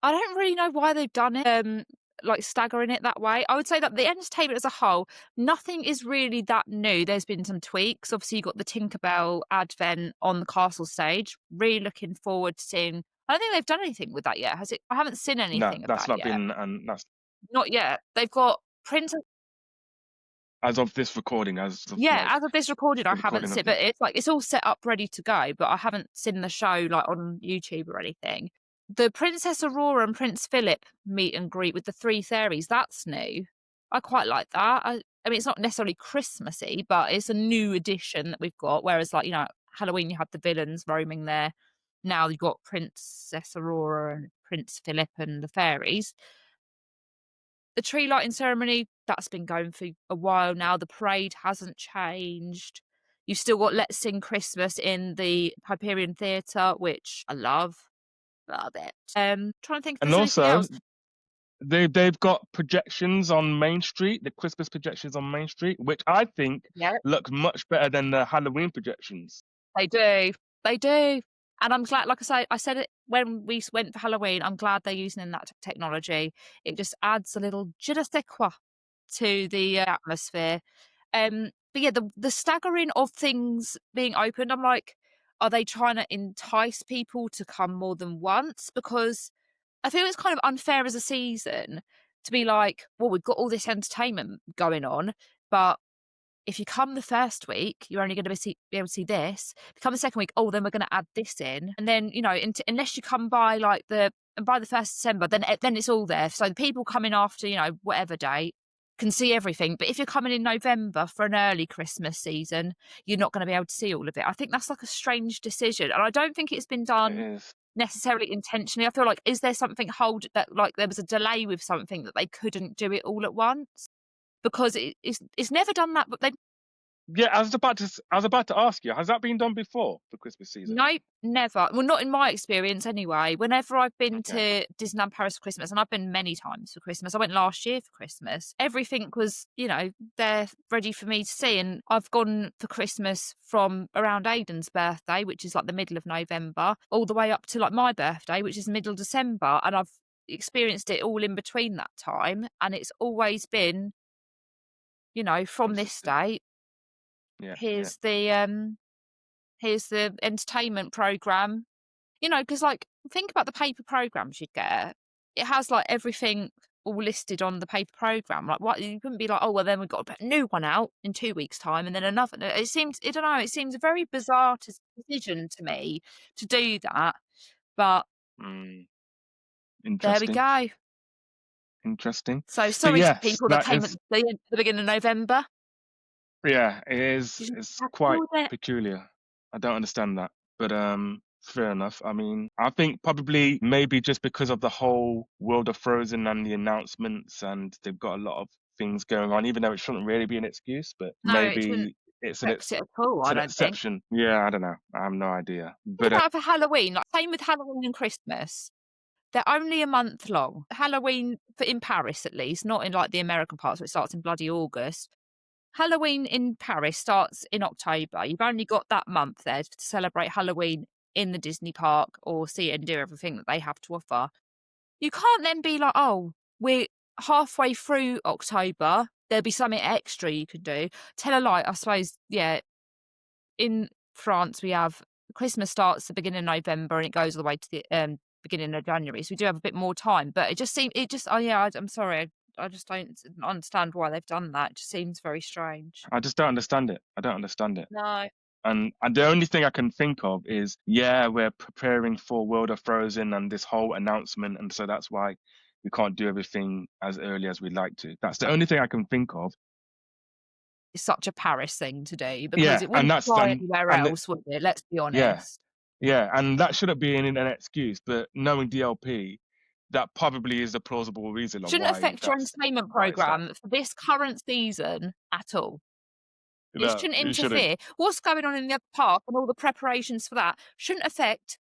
S2: I don't really know why they've done it, like staggering it that way. I would say that the entertainment as a whole, nothing is really that new. There's been some tweaks. Obviously, you got the Tinkerbell advent on the castle stage. Really looking forward to seeing. I don't think they've done anything with that yet. Has it? I haven't seen
S1: No,
S2: anything of
S1: that's
S2: that
S1: not
S2: yet.
S1: been, and that's
S2: Not yet. They've got Princess.
S1: as of this recording, as of
S2: Yeah,
S1: like
S2: as of this recording, I
S1: the
S2: haven't
S1: recording
S2: seen,
S1: of
S2: but
S1: this.
S2: it's like it's all set up ready to go, but I haven't seen the show like on YouTube or anything. The Princess Aurora and Prince Philip meet and greet with the three fairies, that's new. I quite like that. I mean, it's not necessarily Christmassy, but it's a new addition that we've got. Whereas, like, Halloween, you had the villains roaming there. Now you've got Princess Aurora and Prince Philip and the fairies. The tree lighting ceremony, that's been going for a while now. The parade hasn't changed. You've still got Let's Sing Christmas in the Hyperion Theatre, which I love. Love it. Trying to think if
S1: And
S2: there's anything
S1: also,
S2: else.
S1: they've got projections on Main Street, the Christmas projections on Main Street, which I think
S2: Yeah,
S1: look much better than the Halloween projections.
S2: they do. They do. And I'm glad, like I said it when we went for Halloween, I'm glad they're using that technology. It just adds a little je ne sais quoi to the atmosphere. But yeah, the staggering of things being opened, I'm like, are they trying to entice people to come more than once? Because I feel it's kind of unfair as a season to be like, well, we've got all this entertainment going on, but if you come the first week, you're only going to be able to see this. If you come the second week, oh, then we're going to add this in, and then unless you come by like by the 1st December, then it's all there. So the people coming after whatever date can see everything. But if you're coming in November for an early Christmas season, you're not going to be able to see all of it. I think that's like a strange decision, and I don't think it's been
S1: It
S2: done
S1: is.
S2: necessarily intentionally. I feel like, is there something hold that like there was a delay with something that they couldn't do it all at once? Because it's never done that, but they
S1: Yeah, I was about to ask you, has that been done before for Christmas season?
S2: nope, never. Well, not in my experience anyway. Whenever I've been
S1: Okay.
S2: to Disneyland Paris for Christmas, and I've been many times for Christmas, I went last year for Christmas. Everything was, there ready for me to see. And I've gone for Christmas from around Aidan's birthday, which is like the middle of November, all the way up to like my birthday, which is middle December. And I've experienced it all in between that time. And it's always been, from this
S1: Consistent.
S2: date,
S1: Yeah, yeah.
S2: here's the entertainment program. Because like, think about the paper programs you'd get. It has like everything all listed on the paper program. Like, what you couldn't be like, oh well, then we've got to put a new one out in 2 weeks' time, and then another. It seems, I don't know. It seems a very bizarre decision to me to do that. But
S1: Mm,
S2: there we
S1: interesting.
S2: go.
S1: Interesting.
S2: So
S1: But
S2: sorry to the
S1: yes,
S2: people that
S1: that
S2: came at
S1: is,
S2: the beginning of November.
S1: yeah, it is.
S2: You just
S1: It's
S2: have to deal
S1: quite
S2: with it.
S1: peculiar. I don't understand that, but fair enough. I mean, I think probably maybe just because of the whole world of Frozen and the announcements, and they've got a lot of things going on, even though it shouldn't really be an excuse, but
S2: No, it shouldn't
S1: maybe
S2: affect it at all.
S1: it's
S2: I
S1: an
S2: don't think.
S1: exception. Yeah, I don't know. I have no idea.
S2: Think
S1: But
S2: about for Halloween, like same with Halloween and Christmas. They're only a month long. Halloween for in Paris at least, not in like the American parts where it starts in bloody August. Halloween in Paris starts in October. You've only got that month there to celebrate Halloween in the Disney park or see it and do everything that they have to offer. You can't then be like, oh, we're halfway through October. There'll be something extra you could do. Tell a lie, I suppose, yeah, in France, we have Christmas starts the beginning of November and it goes all the way to the beginning of January. So we do have a bit more time. But oh yeah, I'm sorry. I just don't understand why they've done that. It just seems very strange.
S1: I just don't understand it. I don't understand it.
S2: No.
S1: And the only thing I can think of is, yeah, we're preparing for World of Frozen and this whole announcement, and so that's why we can't do everything as early as we'd like to. That's the only thing I can think of.
S2: It's such a Paris thing to do because
S1: Yeah,
S2: it
S1: and
S2: wouldn't
S1: that's
S2: fly anywhere
S1: and
S2: else, would it? Let's be
S1: yeah,
S2: honest.
S1: yeah, and that shouldn't be an excuse. But knowing DLP, that probably is a plausible reason of
S2: Shouldn't
S1: why
S2: affect your entertainment
S1: it's that.
S2: program for this current season at all. It
S1: No,
S2: shouldn't
S1: it shouldn't.
S2: interfere. What's going on in the other park and all the preparations for that shouldn't affect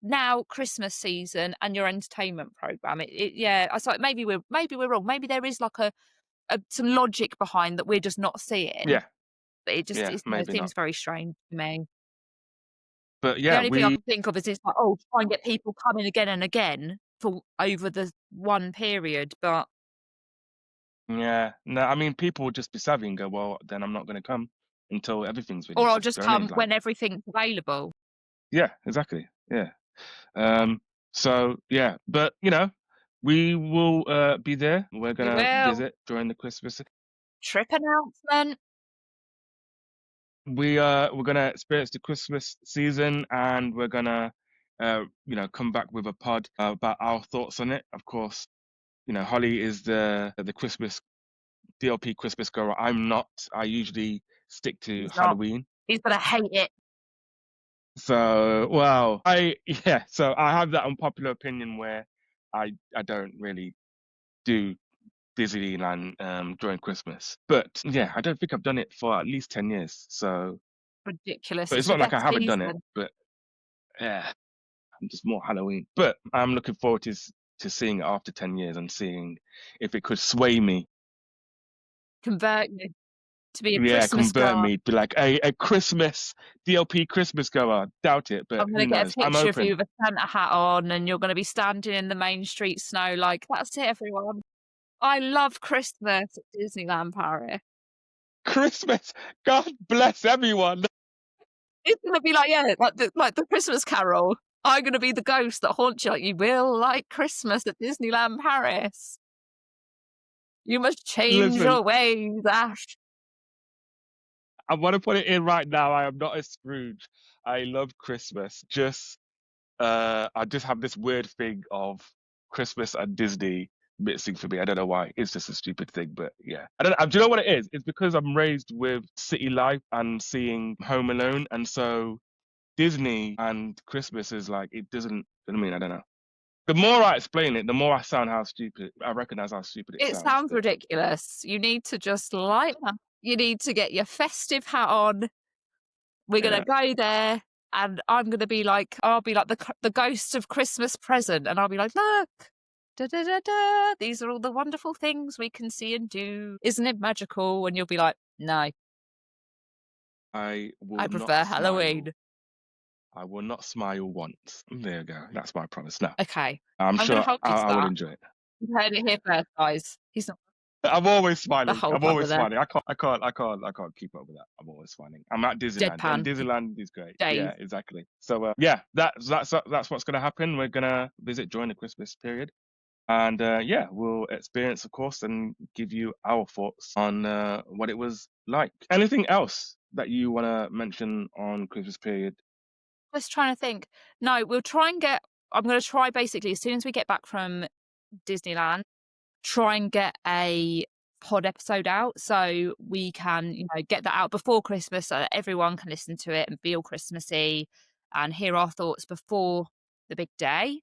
S2: now Christmas season and your entertainment program. Yeah, I thought maybe we're wrong. Maybe there is like some logic behind that we're just not seeing.
S1: Yeah,
S2: But
S1: yeah,
S2: it
S1: maybe not.
S2: seems very strange to me.
S1: But
S2: The
S1: yeah,
S2: only thing I
S1: we
S2: can think of is it's like, oh, try and get people coming again and again. for over the one period, but
S1: Yeah. No, I mean, people would just be savvy and go, well, then I'm not going to come until everything's
S2: or I'll
S1: released.
S2: just
S1: Do you know what I
S2: come
S1: mean? Like,
S2: when everything's available.
S1: yeah, exactly. Yeah. So yeah, but we will be there. We're
S2: We
S1: gonna
S2: will.
S1: visit during the Christmas.
S2: Trip announcement.
S1: We're gonna experience the Christmas season, and we're gonna come back with a pod about our thoughts on it. Of course, Holly is the Christmas DLP Christmas girl. I'm not. I usually stick to
S2: He's not.
S1: Halloween.
S2: He's gonna hate it.
S1: So, well, so I have that unpopular opinion where I don't really do Disneyland during Christmas. But yeah, I don't think I've done it for at least 10 years. So,
S2: Ridiculous.
S1: but
S2: It's
S1: it's
S2: the
S1: not like I
S2: best
S1: haven't done it,
S2: season.
S1: but yeah, I'm just more Halloween. But I'm looking forward to seeing it after 10 years and seeing if it could sway me.
S2: Convert you to be a
S1: Yeah,
S2: Christmas
S1: convert
S2: goer.
S1: me, be like a Christmas DLP Christmas goer. Doubt it, but
S2: I'm gonna
S1: who
S2: get a
S1: knows? I'm
S2: picture of
S1: open.
S2: you with a Santa hat on, and you're gonna be standing in the main street snow like, "That's it, everyone. I love Christmas at Disneyland Paris."
S1: Christmas, God bless everyone.
S2: It's gonna be like, yeah, like the Christmas Carol. I'm gonna be the ghost that haunts you, like, "You will like Christmas at Disneyland Paris. You must change
S1: Listen,
S2: your ways, Ash."
S1: I want to put it in right now. I am not a Scrooge. I love Christmas. I just have this weird thing of Christmas and Disney mixing for me. I don't know why. It's just a stupid thing, but yeah. I don't. Do you know what it is? It's because I'm raised with city life and seeing Home Alone, and so Disney and Christmas is like it doesn't. I mean, I don't know. The more I explain it, the more I recognize how stupid it
S2: It
S1: sounds.
S2: sounds
S1: But
S2: ridiculous. You need to just light up. You need to get your festive hat on. We're gonna
S1: yeah,
S2: go there, and I'll be like the ghost of Christmas present, and I'll be like, "Look, da da da da. These are all the wonderful things we can see and do. Isn't it magical?" And you'll be like, "No,
S1: I
S2: I
S1: will not
S2: prefer
S1: smile.
S2: Halloween."
S1: I will not smile once. There you go. That's my promise. No,
S2: Okay,
S1: I'm
S2: I'm gonna
S1: sure
S2: hold you to
S1: I will
S2: that.
S1: enjoy it.
S2: You heard it here first, guys. He's not
S1: I'm always
S2: the
S1: smiling.
S2: whole
S1: I'm
S2: brother
S1: always
S2: there.
S1: smiling. I can't keep up with that. I'm always smiling. I'm at Disneyland, and
S2: Deadpan
S1: Disneyland is great.
S2: Dave.
S1: Yeah, exactly. So yeah, that's what's gonna happen. We're gonna visit during the Christmas period, and yeah, we'll experience, of course, and give you our thoughts on what it was like. Anything else that you wanna mention on Christmas period?
S2: Just trying to think. No, we'll try and get. I'm gonna try basically as soon as we get back from Disneyland, try and get a pod episode out so we can, get that out before Christmas so that everyone can listen to it and feel Christmassy and hear our thoughts before the big day.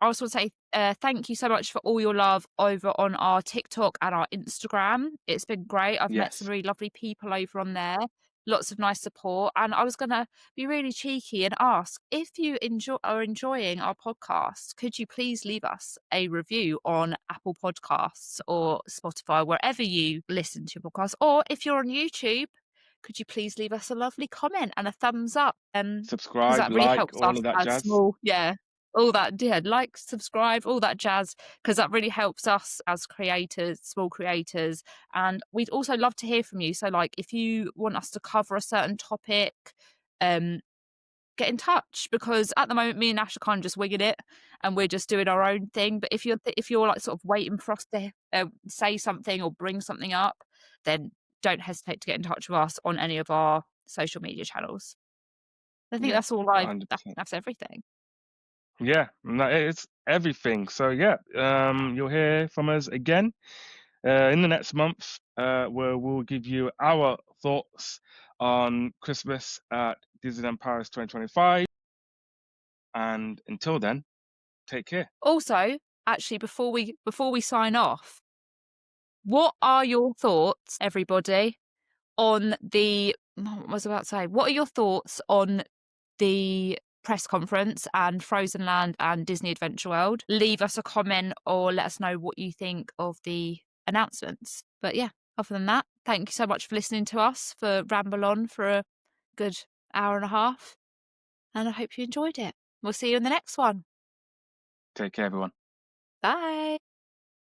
S2: I also want to say thank you so much for all your love over on our TikTok and our Instagram. It's been great. I've met some
S1: Yes.
S2: really lovely people over on there. Lots of nice support. And I was going to be really cheeky and ask if you are enjoying our podcast, could you please leave us a review on Apple Podcasts or Spotify, wherever you listen to your podcasts? Or if you're on YouTube, could you please leave us a lovely comment and a thumbs up? Because
S1: Subscribe,
S2: that really
S1: like,
S2: helps us
S1: all of that
S2: as
S1: jazz.
S2: small, yeah, all that, yeah, like, subscribe, all that jazz, because that really helps us as creators, small creators. And we'd also love to hear from you. So, like, if you want us to cover a certain topic, um, get in touch, because at the moment me and Ash are kind of just winging it and we're just doing our own thing. But if you're like sort of waiting for us to say something or bring something up, then don't hesitate to get in touch with us on any of our social media channels. I think
S1: Yeah,
S2: that's all.
S1: 100%.
S2: That's everything.
S1: Yeah, no, it's everything. So yeah, you'll hear from us again in the next month, where we'll give you our thoughts on Christmas at Disneyland Paris 2025. And until then, take care.
S2: Also, actually, before we sign off, what are your thoughts, everybody, on the what was I about to say? What are your thoughts on the press conference and Frozen Land and Disney Adventure World? Leave us a comment or let us know what you think of the announcements. But yeah, other than that, thank you so much for listening to us for ramble on for a good hour and a half. And I hope you enjoyed it. We'll see you in the next one.
S1: Take care, everyone.
S2: Bye.